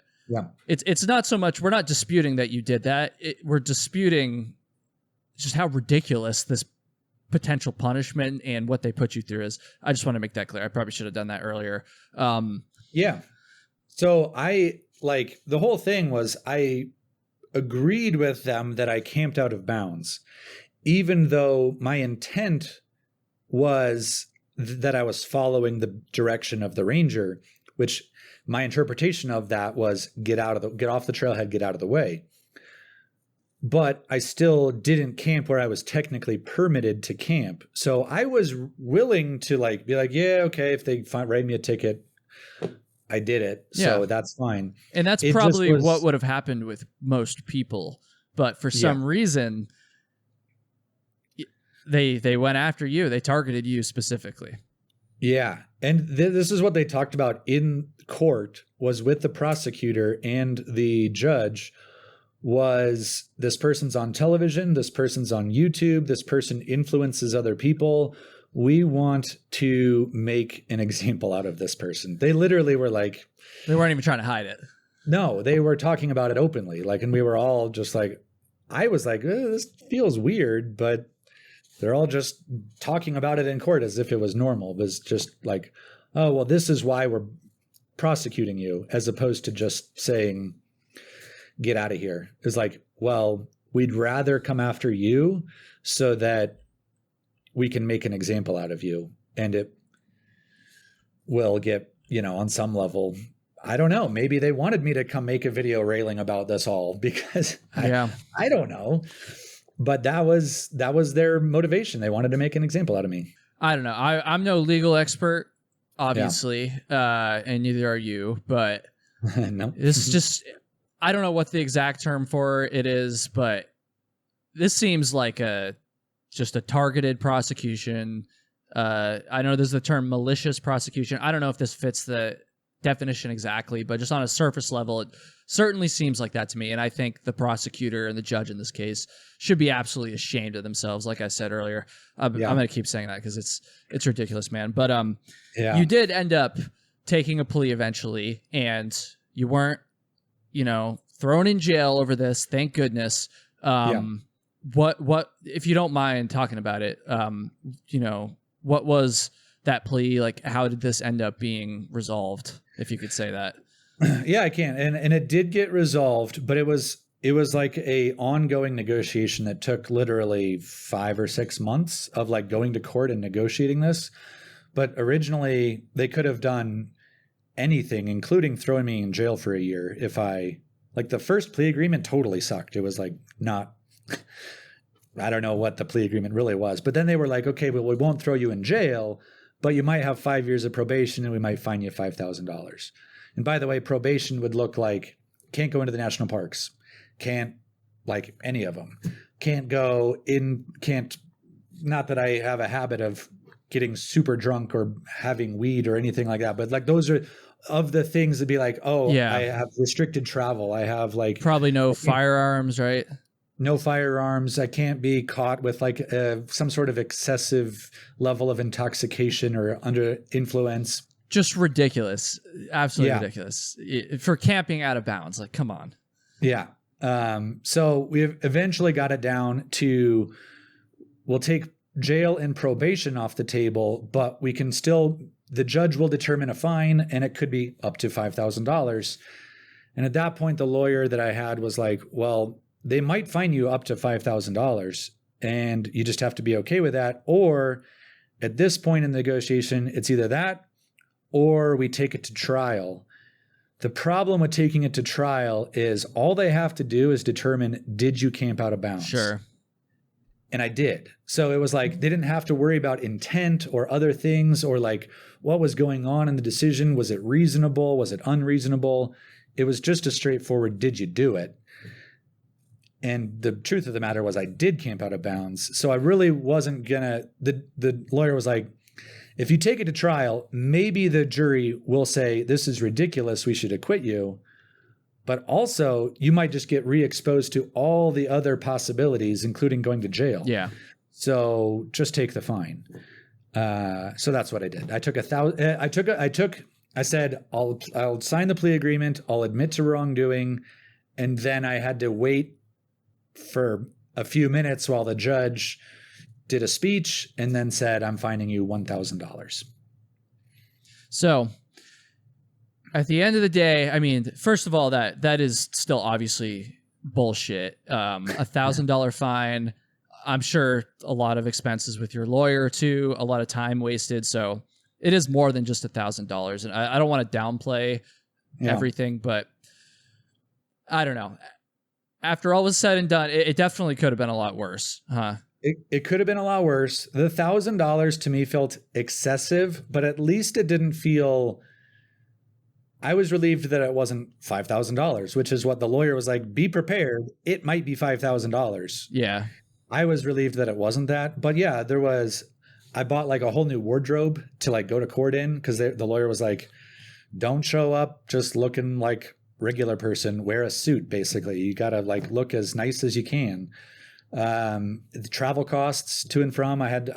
it's not so much, we're not disputing that you did that. We're disputing just how ridiculous this potential punishment and what they put you through is. I just want to make that clear. I probably should have done that earlier. So the whole thing was I agreed with them that I camped out of bounds, even though my intent was that I was following the direction of the ranger, which my interpretation of that was get off the trailhead, get out of the way. But I still didn't camp where I was technically permitted to camp. So I was willing to be like, yeah, okay, if they write me a ticket, I did it. So that's fine. And that's probably what would have happened with most people. But for some reason, they went after you. They targeted you specifically. Yeah. And this is what they talked about in court, was with the prosecutor and the judge, was this person's on television, this person's on YouTube, this person influences other people. We want to make an example out of this person. They literally were like... They weren't even trying to hide it. No, they were talking about it openly. And we were all just like... I was like, this feels weird, but they're all just talking about it in court as if it was normal. It was just like, oh, well, this is why we're prosecuting you, as opposed to just saying... get out of here. It's like, well, we'd rather come after you so that we can make an example out of you. And it will get, on some level, I don't know, maybe they wanted me to come make a video railing about this all because I don't know. But that was their motivation. They wanted to make an example out of me. I don't know. I'm no legal expert, obviously, and neither are you, but no. This is just... I don't know what the exact term for it is, but this seems like just a targeted prosecution. I know there's the term malicious prosecution. I don't know if this fits the definition exactly, but just on a surface level, it certainly seems like that to me. And I think the prosecutor and the judge in this case should be absolutely ashamed of themselves. Like I said earlier, I'm going to keep saying that because it's ridiculous, man. But you did end up taking a plea eventually, and you weren't, thrown in jail over this, thank goodness. What, if you don't mind talking about it, what was that plea? Like, how did this end up being resolved? If you could say that. Yeah, I can. And it did get resolved, but it was like a ongoing negotiation that took literally 5 or 6 months of going to court and negotiating this. But originally they could have done anything, including throwing me in jail for a year. If the first plea agreement totally sucked. It was not, I don't know what the plea agreement really was, but then they were like, okay, well, we won't throw you in jail, but you might have 5 years of probation and we might fine you $5,000. And by the way, probation would look like can't go into the national parks, can't any of them, not that I have a habit of getting super drunk or having weed or anything like that, but those are of the things to be I have restricted travel. I have probably no firearms, right? No firearms. I can't be caught with some sort of excessive level of intoxication or under influence. Just ridiculous. Absolutely ridiculous. For camping out of bounds. Come on. Yeah. So we eventually got it down to, we'll take jail and probation off the table, but we can still... The judge will determine a fine, and it could be up to $5,000. And at that point, the lawyer that I had was like, well, they might fine you up to $5,000, and you just have to be okay with that. Or at this point in the negotiation, it's either that or we take it to trial. The problem with taking it to trial is all they have to do is determine, did you camp out of bounds? Sure. And I did. So it was they didn't have to worry about intent or other things or what was going on in the decision. Was it reasonable? Was it unreasonable? It was just a straightforward, did you do it? And the truth of the matter was I did camp out of bounds. So I really wasn't the lawyer was like, if you take it to trial, maybe the jury will say, this is ridiculous, we should acquit you. But also, you might just get re-exposed to all the other possibilities, including going to jail. Yeah. So just take the fine. So that's what I did. I took I said, I'll sign the plea agreement. I'll admit to wrongdoing. And then I had to wait for a few minutes while the judge did a speech and then said, I'm fining you $1,000. So at the end of the day, I mean, first of all, that is still obviously bullshit. $1,000 fine. I'm sure a lot of expenses with your lawyer too, a lot of time wasted. So it is more than just $1,000. And I don't want to downplay everything, but I don't know. After all was said and done, it definitely could have been a lot worse, huh? It could have been a lot worse. The $1,000 to me felt excessive, but at least it didn't feel. I was relieved that it wasn't $5,000, which is what the lawyer was like. Be prepared. It might be $5,000. Yeah. I was relieved that it wasn't that. But yeah, I bought like a whole new wardrobe to like go to court in, because the lawyer was like, don't show up just looking like regular person, wear a suit. Basically, you got to like look as nice as you can. The travel costs to and from, I had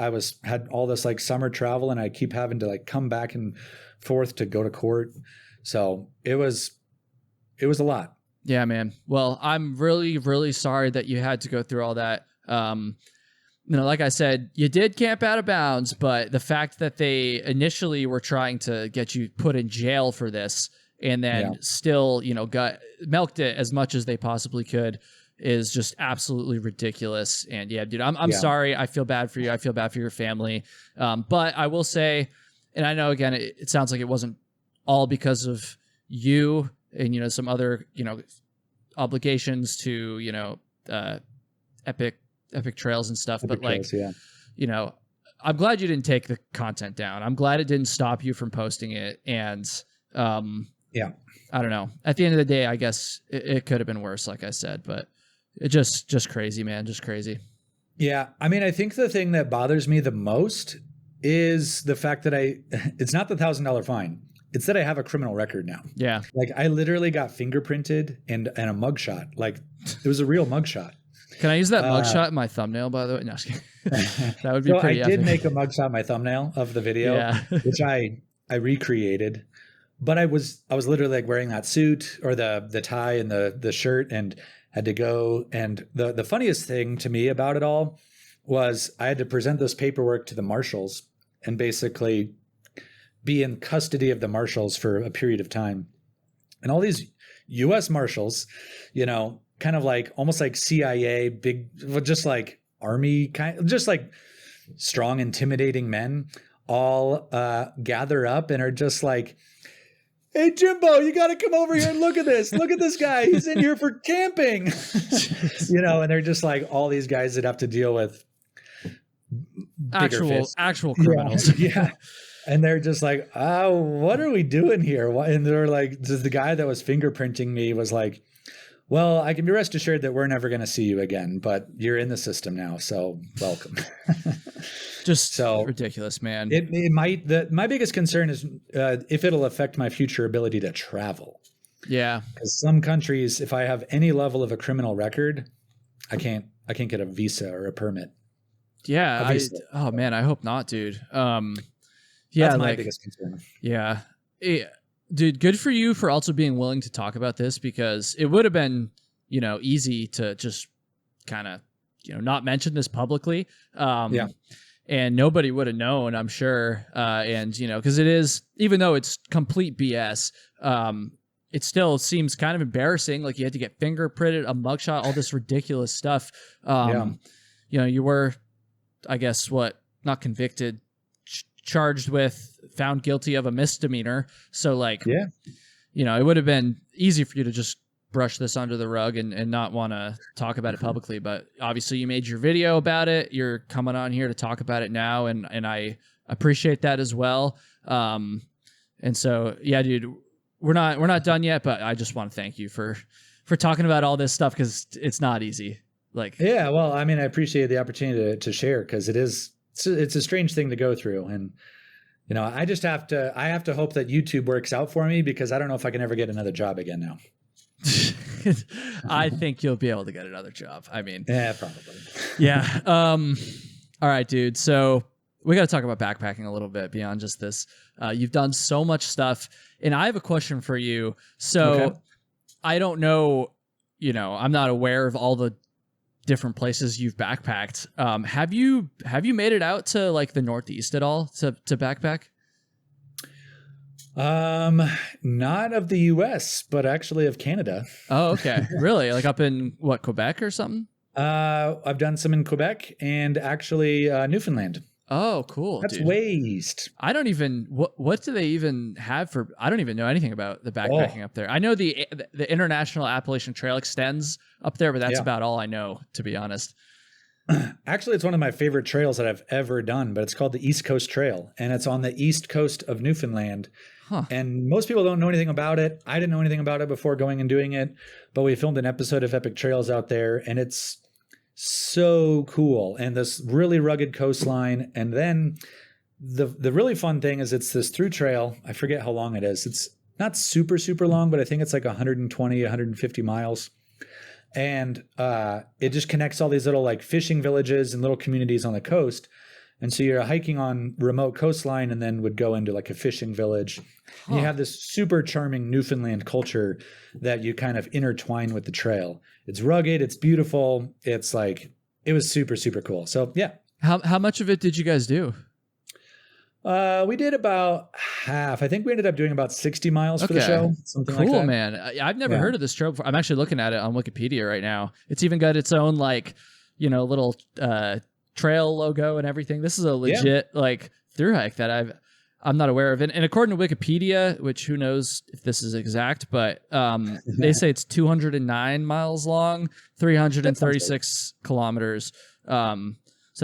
all this like summer travel, and I keep having to like come back and forth to go to court. So it was a lot. Yeah, man. Well, I'm really, really sorry that you had to go through all that. Like I said, you did camp out of bounds, but the fact that they initially were trying to get you put in jail for this, and then still, milked it as much as they possibly could, is just absolutely ridiculous. And yeah, dude, I'm sorry. I feel bad for you. I feel bad for your family. But I will say, and I know again, it sounds like it wasn't all because of you and, some other, obligations to, epic trails and stuff. But like, I'm glad you didn't take the content down. I'm glad it didn't stop you from posting it. And, I don't know. At the end of the day, I guess it could have been worse, like I said, but it just crazy, man. Just crazy. Yeah. I mean, I think the thing that bothers me the most is the fact that it's not the $1,000 fine. It's that I have a criminal record now. Yeah. Like I literally got fingerprinted and a mugshot. Like it was a real mugshot. Can I use that mugshot in my thumbnail, by the way? No, that would be pretty I epic. did make a mugshot my thumbnail of the video, which I recreated. But I was literally like wearing that suit or the tie and the shirt, and had to go. And the funniest thing to me about it all was I had to present this paperwork to the marshals and basically be in custody of the marshals for a period of time. And all these U.S. marshals, kind of like almost like CIA, big, just like army kind, just like strong, intimidating men, all gather up and are just like, hey, Jimbo, you got to come over here and look at this. Look at this guy. He's in here for camping. And they're just like all these guys that have to deal with actual criminals. Yeah. And they're just like, oh, what are we doing here? And they're like, the guy that was fingerprinting me was like, well, I can be rest assured that we're never going to see you again, but you're in the system now. So welcome. Just so ridiculous, man. It might, my biggest concern is if it'll affect my future ability to travel. Yeah. Because some countries, if I have any level of a criminal record, I can't get a visa or a permit. Yeah. Oh man, I hope not, dude. Yeah, that's my biggest concern. Yeah. Dude, good for you for also being willing to talk about this, because it would have been, easy to just kind of, not mention this publicly. And nobody would have known, I'm sure. And, because it is, even though it's complete BS, it still seems kind of embarrassing. Like you had to get fingerprinted, a mugshot, all this ridiculous stuff. You were, I guess, not convicted, charged with, found guilty of a misdemeanor. So like, it would have been easy for you to just brush this under the rug and not want to talk about it publicly. But obviously you made your video about it. You're coming on here to talk about it now. And I appreciate that as well. And so, yeah, dude, we're not done yet, but I just want to thank you for talking about all this stuff, because it's not easy. Like, yeah, well, I mean, I appreciate the opportunity to share, because it's a strange thing to go through. And, I just have to hope that YouTube works out for me, because I don't know if I can ever get another job again now. I think you'll be able to get another job. I mean, yeah, probably. Yeah. All right, dude. So we got to talk about backpacking a little bit beyond just this. You've done so much stuff, and I have a question for you. So okay. I don't know, I'm not aware of all the different places you've backpacked. Have you made it out to like the Northeast at all to backpack? Not of the US, but actually of Canada. Oh, okay. Really? Like up in Quebec or something? I've done some in Quebec and actually Newfoundland. Oh, cool, That's dude. way east. I don't even what do they even have for? I don't even know anything about the Oh, backpacking up there. I know the International Appalachian Trail extends up there, but that's yeah. about all I know, to be honest. Actually, it's one of my favorite trails that I've ever done, but it's called the East Coast Trail, and it's on the east coast of Newfoundland. Huh. And most people don't know anything about it. I didn't know anything about it before going and doing it, but we filmed an episode of Epic Trails out there, and it's so cool. And this really rugged coastline. And then the really fun thing is it's this through trail. I forget how long it is. It's not super, super long, but I think it's like 120, 150 miles. And it just connects all these little like fishing villages and little communities on the coast. And so you're hiking on remote coastline and then would go into like a fishing village. And you have this super charming Newfoundland culture that you kind of intertwine with the trail. It's rugged, it's beautiful. It's like, it was super, super cool. So yeah. How much of it did you guys do? We did about half. I think we ended up doing about 60 miles for the show. Something cool, like that. Man. I've never heard of this trail before. I'm actually looking at it on Wikipedia right now. It's even got its own like, little trail logo and everything. This is a legit like through hike that I'm not aware of. And according to Wikipedia, which who knows if this is exact, but they say it's 209 miles long, 336 kilometers. So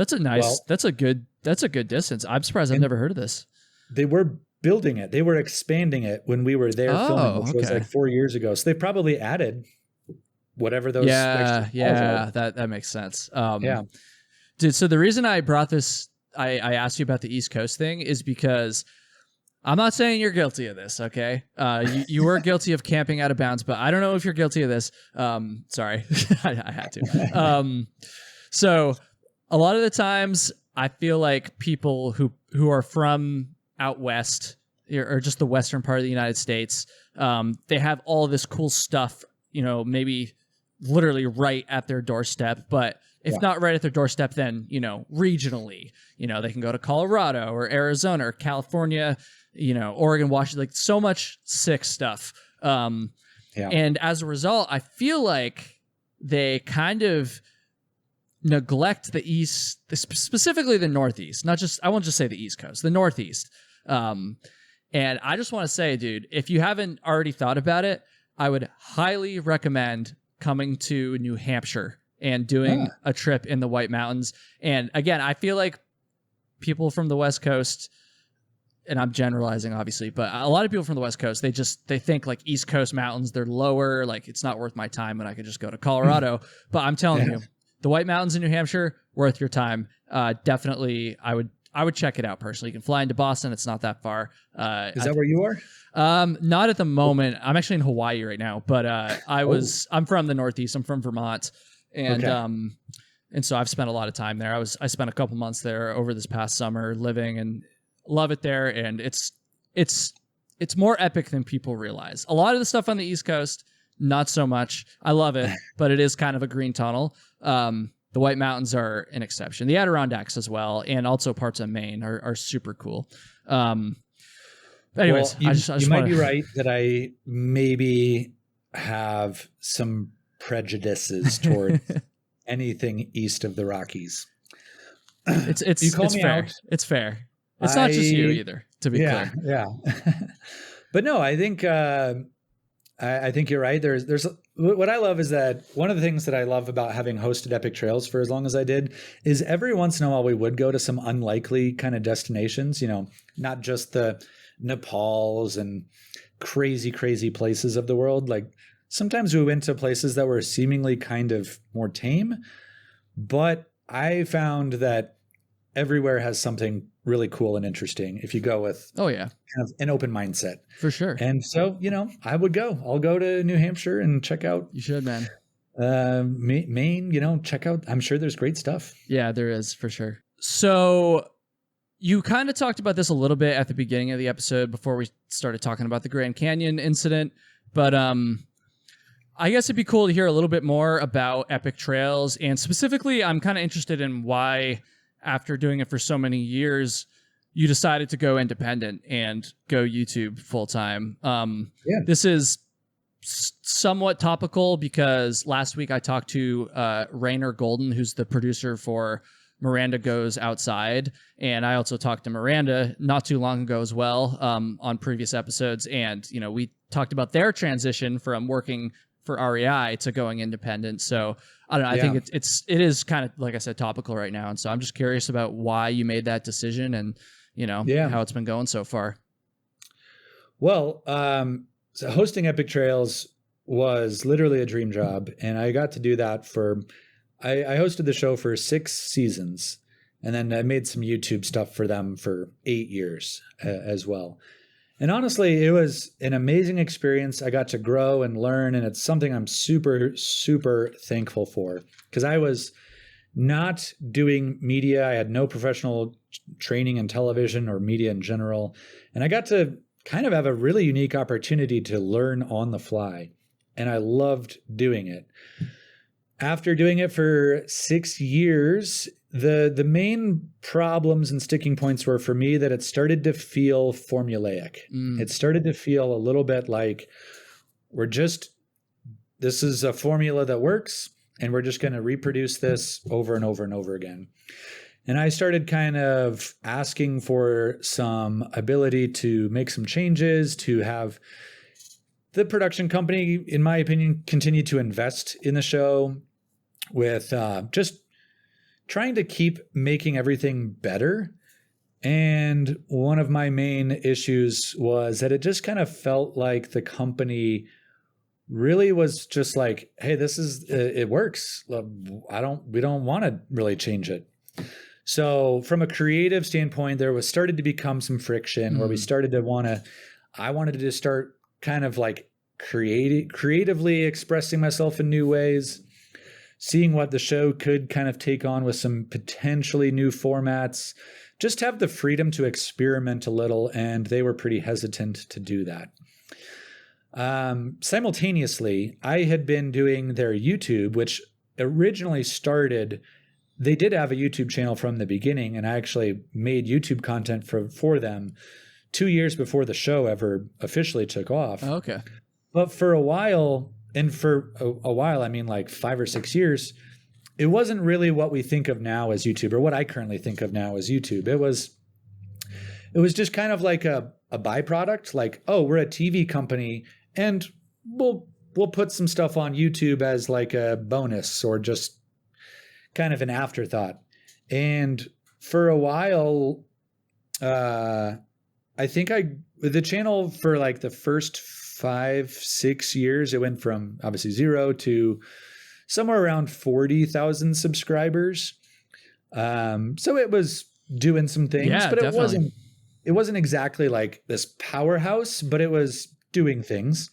that's a nice, that's a good distance. I'm surprised I've never heard of this. They were building it. They were expanding it when we were there filming, which was like 4 years ago. So they probably added whatever those. That makes sense. Dude, so the reason I brought this, I asked you about the East Coast thing is because I'm not saying you're guilty of this, okay? You were guilty of camping out of bounds, but I don't know if you're guilty of this. Sorry, I had to. So a lot of the times I feel like people who are from out west or just the western part of the United States, they have all of this cool stuff, maybe literally right at their doorstep, but if not right at their doorstep, then, regionally, they can go to Colorado or Arizona or California, Oregon, Washington, like so much sick stuff. And as a result, I feel like they kind of neglect the East, specifically the Northeast, I won't just say the East Coast, the Northeast. And I just want to say, dude, if you haven't already thought about it, I would highly recommend coming to New Hampshire and doing a trip in the White Mountains. And again, I feel like people from the West Coast, and I'm generalizing obviously, but a lot of people from the West Coast, they think like East Coast mountains, they're lower, like it's not worth my time when I could just go to Colorado. But I'm telling you, the White Mountains in New Hampshire, worth your time. Definitely, I would check it out personally. You can fly into Boston. It's not that far. Is that where you are? Not at the moment. I'm actually in Hawaii right now, but I'm from the Northeast. I'm from Vermont. And and so I've spent a lot of time there. I spent a couple months there over this past summer living and love it there. And it's more epic than people realize. A lot of the stuff on the East Coast, not so much. I love it, but it is kind of a green tunnel. The White Mountains are an exception. The Adirondacks as well, and also parts of Maine are super cool. Anyways, well, you might be right that I maybe have some prejudices toward anything east of the Rockies. It's fair. Out. It's fair. It's not just you either, to be clear. Yeah. But no, I think I think you're right. There's what I love is that one of the things that I love about having hosted Epic Trails for as long as I did is every once in a while we would go to some unlikely kind of destinations, not just the Nepals and crazy, crazy places of the world. Like sometimes we went to places that were seemingly kind of more tame, but I found that everywhere has something really cool and interesting if you go with kind of an open mindset. For sure. And so, I'll go to New Hampshire and check out. You should, man. Maine, check out. I'm sure there's great stuff. Yeah, there is for sure. So you kind of talked about this a little bit at the beginning of the episode before we started talking about the Grand Canyon incident, but I guess it'd be cool to hear a little bit more about Epic Trails, and specifically I'm kind of interested in why, after doing it for so many years, you decided to go independent and go YouTube full time. This is somewhat topical because last week I talked to Rainer Golden, who's the producer for Miranda Goes Outside. And I also talked to Miranda not too long ago as well, on previous episodes. And, we talked about their transition from working for REI to going independent. So I don't know. I think it is kind of, like I said, topical right now. And so I'm just curious about why you made that decision and, how it's been going so far. Well, so hosting Epic Trails was literally a dream job. And I got to do that I hosted the show for 6 seasons. And then I made some YouTube stuff for them for 8 years as well. And honestly, it was an amazing experience. I got to grow and learn, and it's something I'm super, super thankful for because I was not doing media. I had no professional training in television or media in general. And I got to kind of have a really unique opportunity to learn on the fly. And I loved doing it. After doing it for 6 years, the main problems and sticking points were for me that it started to feel formulaic. It started to feel a little bit like this is a formula that works and we're just going to reproduce this over and over and over again. And I started kind of asking for some ability to make some changes, to have the production company, in my opinion, continue to invest in the show with just trying to keep making everything better. And one of my main issues was that it just kind of felt like the company really was just like, hey, it works. We don't want to really change it. So from a creative standpoint, there started to become some friction where we started to I wanted to start kind of like creatively expressing myself in new ways, seeing what the show could kind of take on with some potentially new formats, just have the freedom to experiment a little. And they were pretty hesitant to do that. Simultaneously, I had been doing their YouTube, which originally started, they did have a YouTube channel from the beginning. And I actually made YouTube content for them 2 years before the show ever officially took off. Oh, okay. But for a while, and for a while, I mean like 5 or 6 years, it wasn't really what we think of now as YouTube, or what I currently think of now as YouTube. It was just kind of like a byproduct, like, oh, we're a TV company and we'll put some stuff on YouTube as like a bonus or just kind of an afterthought. And for a while, I think the channel for like the first 5-6 years, it went from obviously 0 to somewhere around 40,000 subscribers. So it was doing some things, but definitely. It wasn't exactly like this powerhouse, but it was doing things.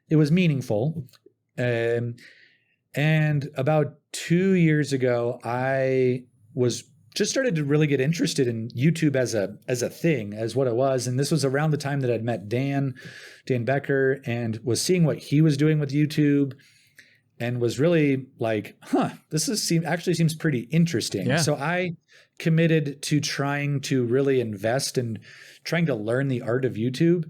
It was meaningful. And about 2 years ago, I was just started to really get interested in YouTube as a thing, as what it was. And this was around the time that I'd met Dan Becker, and was seeing what he was doing with YouTube, and was really like, this actually seems pretty interesting. Yeah. So I committed to trying to really invest in trying to learn the art of YouTube,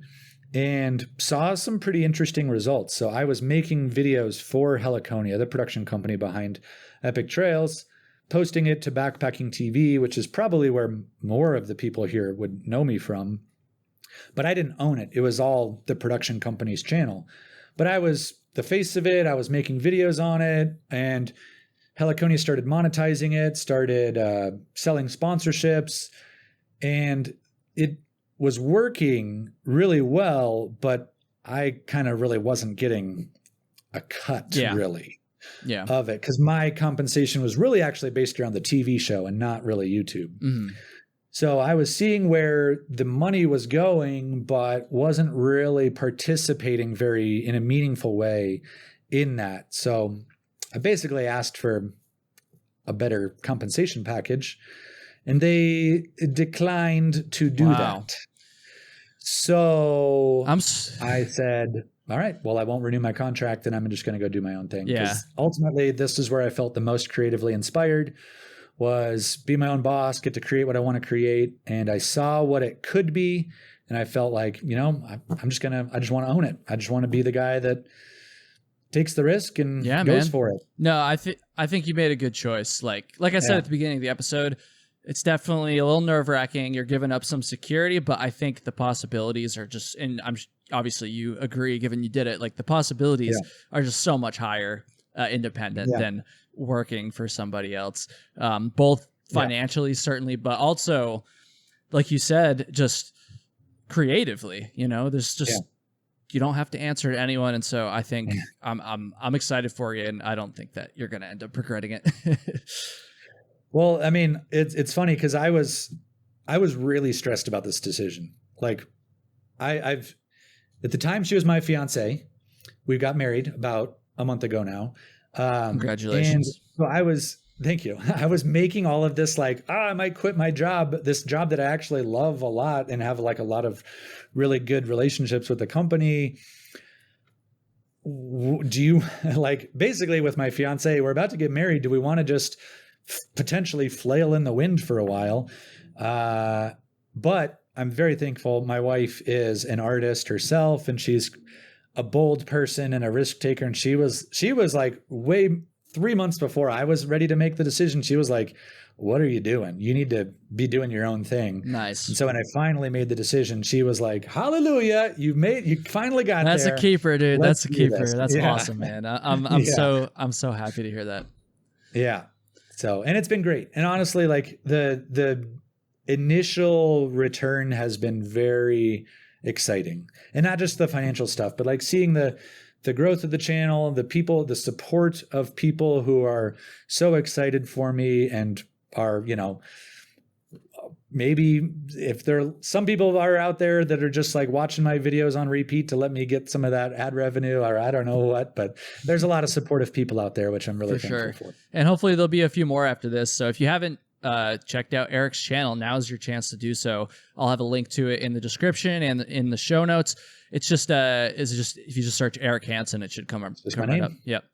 and saw some pretty interesting results. So I was making videos for Heliconia, the production company behind Epic Trails, posting it to BackpackingTV, which is probably where more of the people here would know me from. But I didn't own it. It was all the production company's channel. But I was the face of it. I was making videos on it. And Heliconia started monetizing it, started selling sponsorships. And it was working really well, but I kind of really wasn't getting a cut, really. Yeah. Of it, because my compensation was really actually based around the TV show and not really YouTube. Mm-hmm. So I was seeing where the money was going, but wasn't really participating in a meaningful way in that. So I basically asked for a better compensation package, and they declined to do that. So I said, all right, well, I won't renew my contract, and I'm just going to go do my own thing. Because ultimately, this is where I felt the most creatively inspired, was be my own boss, get to create what I want to create. And I saw what it could be, And I felt like, I just want to own it. I just want to be the guy that takes the risk and goes for it. No, I think you made a good choice. Like I said at the beginning of the episode, it's definitely a little nerve-wracking. You're giving up some security, but I think the possibilities are just, and obviously you agree, given you did it, like the possibilities are just so much higher independent than working for somebody else. Both financially, certainly, but also, like you said, just creatively, there's just, you don't have to answer to anyone. And so I think I'm excited for you, and I don't think that you're going to end up regretting it. Well, I mean, it's funny because I was really stressed about this decision. Like I've at the time she was my fiance. We got married about a month ago now. Congratulations. And so thank you. I was making all of this like, I might quit my job, this job that I actually love a lot and have like a lot of really good relationships with the company. Do you like, basically with my fiance, we're about to get married. Do we want to just potentially flail in the wind for a while? But I'm very thankful. My wife is an artist herself, and she's a bold person and a risk taker. And she was like 3 months before I was ready to make the decision. She was like, what are you doing? You need to be doing your own thing. Nice. And so when I finally made the decision, she was like, hallelujah, you finally got there. That's a keeper, dude. That's a keeper. This. That's awesome, man. I'm so happy to hear that. Yeah. So, and it's been great. And honestly, like the initial return has been very exciting, and not just the financial stuff, but like seeing the growth of the channel, the people, the support of people who are so excited for me and are, maybe if some people are out there that are just like watching my videos on repeat to let me get some of that ad revenue, or I don't know what, but there's a lot of supportive people out there, which I'm really thankful for. And hopefully there'll be a few more after this. So if you haven't checked out Eric's channel, now's your chance to do so. I'll have a link to it in the description and in the show notes. It's just if you just search Eric Hanson, it should come right up. Yep.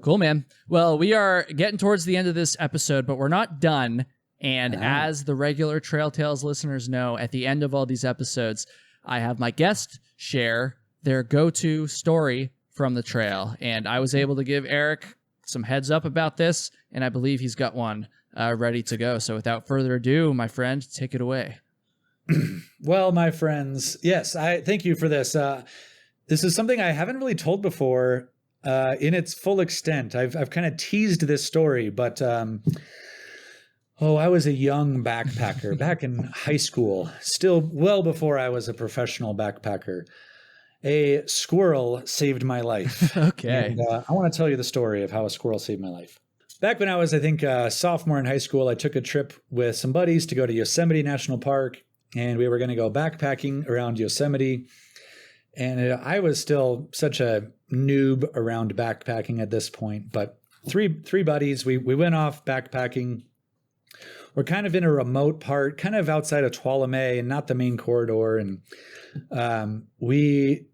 Cool, man. Well, we are getting towards the end of this episode, but we're not done. And as the regular Trail Tales listeners know, at the end of all these episodes, I have my guest share their go-to story from the trail. And I was able to give Eric some heads up about this, and I believe he's got one ready to go. So without further ado, my friend, take it away. Well, my friends, yes, I thank you for this. This is something I haven't really told before in its full extent. I've kind of teased this story, but I was a young backpacker back in high school, still well before I was a professional backpacker. A squirrel saved my life. Okay. And, I want to tell you the story of how a squirrel saved my life. Back when I was, I think, a sophomore in high school, I took a trip with some buddies to go to Yosemite National Park, and we were going to go backpacking around Yosemite. And I was still such a noob around backpacking at this point, but three buddies, we went off backpacking. We're kind of in a remote part, kind of outside of Tuolumne and not the main corridor. And we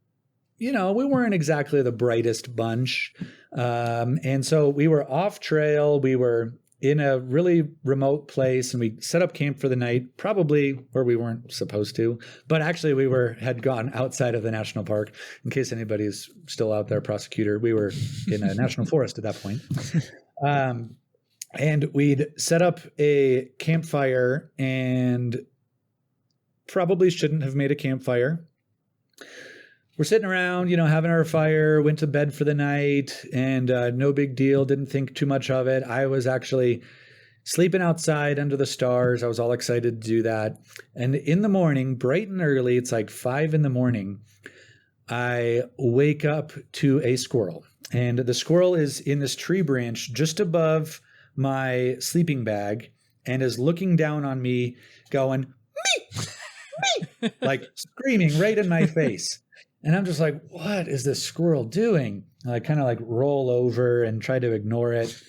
weren't exactly the brightest bunch. And so we were off trail. We were in a really remote place, and we set up camp for the night, probably where we weren't supposed to, but actually we had gone outside of the national park. In case anybody's still out there, prosecutor, we were in a national forest at that point. And we'd set up a campfire, and probably shouldn't have made a campfire. We're sitting around, having our fire, went to bed for the night, and no big deal. Didn't think too much of it. I was actually sleeping outside under the stars. I was all excited to do that. And in the morning, bright and early, it's like 5 a.m, I wake up to a squirrel. And the squirrel is in this tree branch just above my sleeping bag and is looking down on me going, me, me, like screaming right in my face. And I'm just like, what is this squirrel doing? And I kind of like roll over and try to ignore it.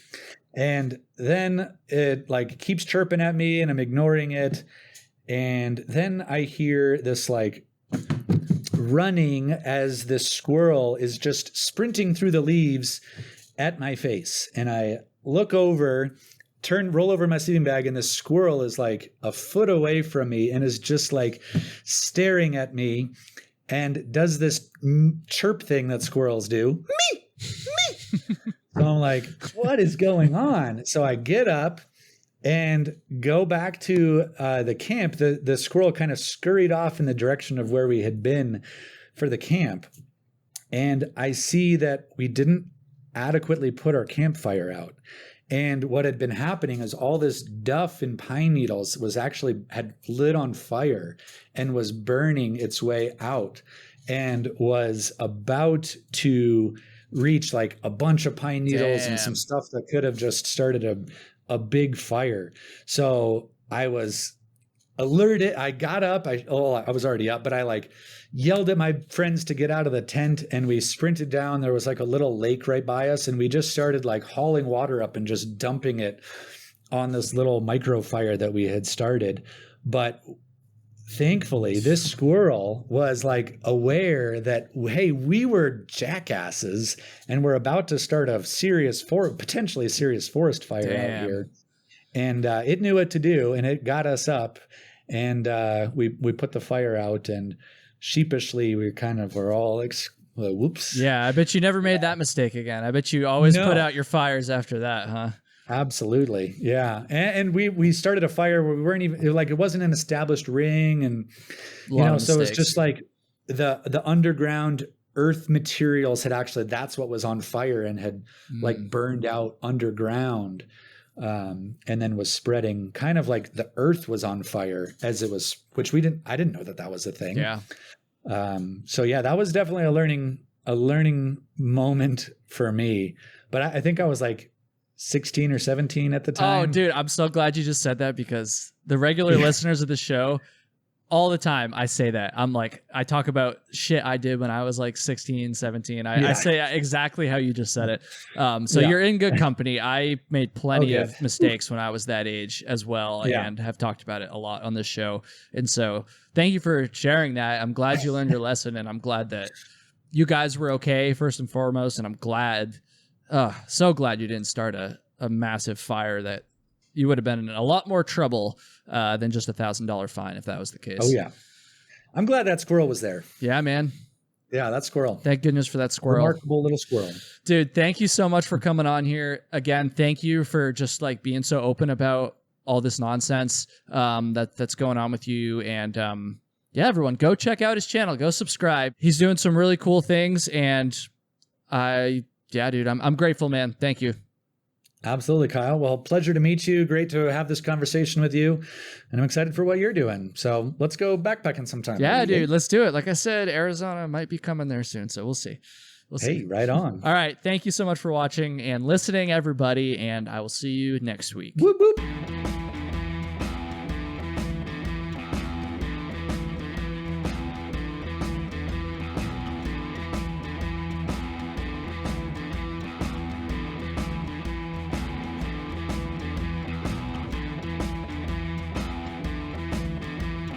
And then it like keeps chirping at me, and I'm ignoring it. And then I hear this like running as this squirrel is just sprinting through the leaves at my face. And I look over, roll over my sleeping bag, and this squirrel is like a foot away from me and is just like staring at me and does this chirp thing that squirrels do. Me. So I'm like, what is going on? So I get up and go back to the camp. The squirrel kind of scurried off in the direction of where we had been for the camp. And I see that we didn't adequately put our campfire out. And what had been happening is all this duff and pine needles had lit on fire and was burning its way out and was about to reach like a bunch of pine needles and some stuff that could have just started a big fire. So I was alerted. I got up. I was already up, but I like yelled at my friends to get out of the tent, and we sprinted down. There was like a little lake right by us, and we just started like hauling water up and just dumping it on this little micro fire that we had started. But thankfully, this squirrel was like aware that, hey, we were jackasses and we're about to start a potentially serious forest fire out here. And it knew what to do, and it got us up, and we put the fire out, and sheepishly we're all like, whoops. Yeah, I bet you never made that mistake again. I bet you always put out your fires after that, huh? Absolutely. Yeah. And we started a fire where we weren't even like, it wasn't an established ring, and so it's just like the underground earth materials that's what was on fire and had like burned out underground. And then was spreading, kind of like the earth was on fire as it was, which I didn't know that was a thing. Yeah. So yeah, that was definitely a learning moment for me, but I think I was like 16 or 17 at the time. Oh, dude, I'm so glad you just said that, because the regular listeners of the show, all the time I say that. I'm like, I talk about shit I did when I was like 16, 17. I say exactly how you just said it. So you're in good company. I made plenty of mistakes when I was that age as well, and have talked about it a lot on this show. And so thank you for sharing that. I'm glad you learned your lesson, and I'm glad that you guys were okay, first and foremost. And I'm glad, so glad you didn't start a massive fire that you would have been in a lot more trouble than just $1,000 fine if that was the case. Oh, yeah. I'm glad that squirrel was there. Yeah, man. Yeah, that squirrel. Thank goodness for that squirrel. Remarkable little squirrel. Dude, thank you so much for coming on here. Again, thank you for just like being so open about all this nonsense that's going on with you. And yeah, everyone, go check out his channel. Go subscribe. He's doing some really cool things. And dude, I'm grateful, man. Thank you. Absolutely, Kyle. Well, pleasure to meet you. Great to have this conversation with you. And I'm excited for what you're doing. So let's go backpacking sometime. Yeah, dude, let's do it. Like I said, Arizona might be coming there soon. So we'll see. Hey, right on. All right. Thank you so much for watching and listening, everybody. And I will see you next week. Whoop, whoop.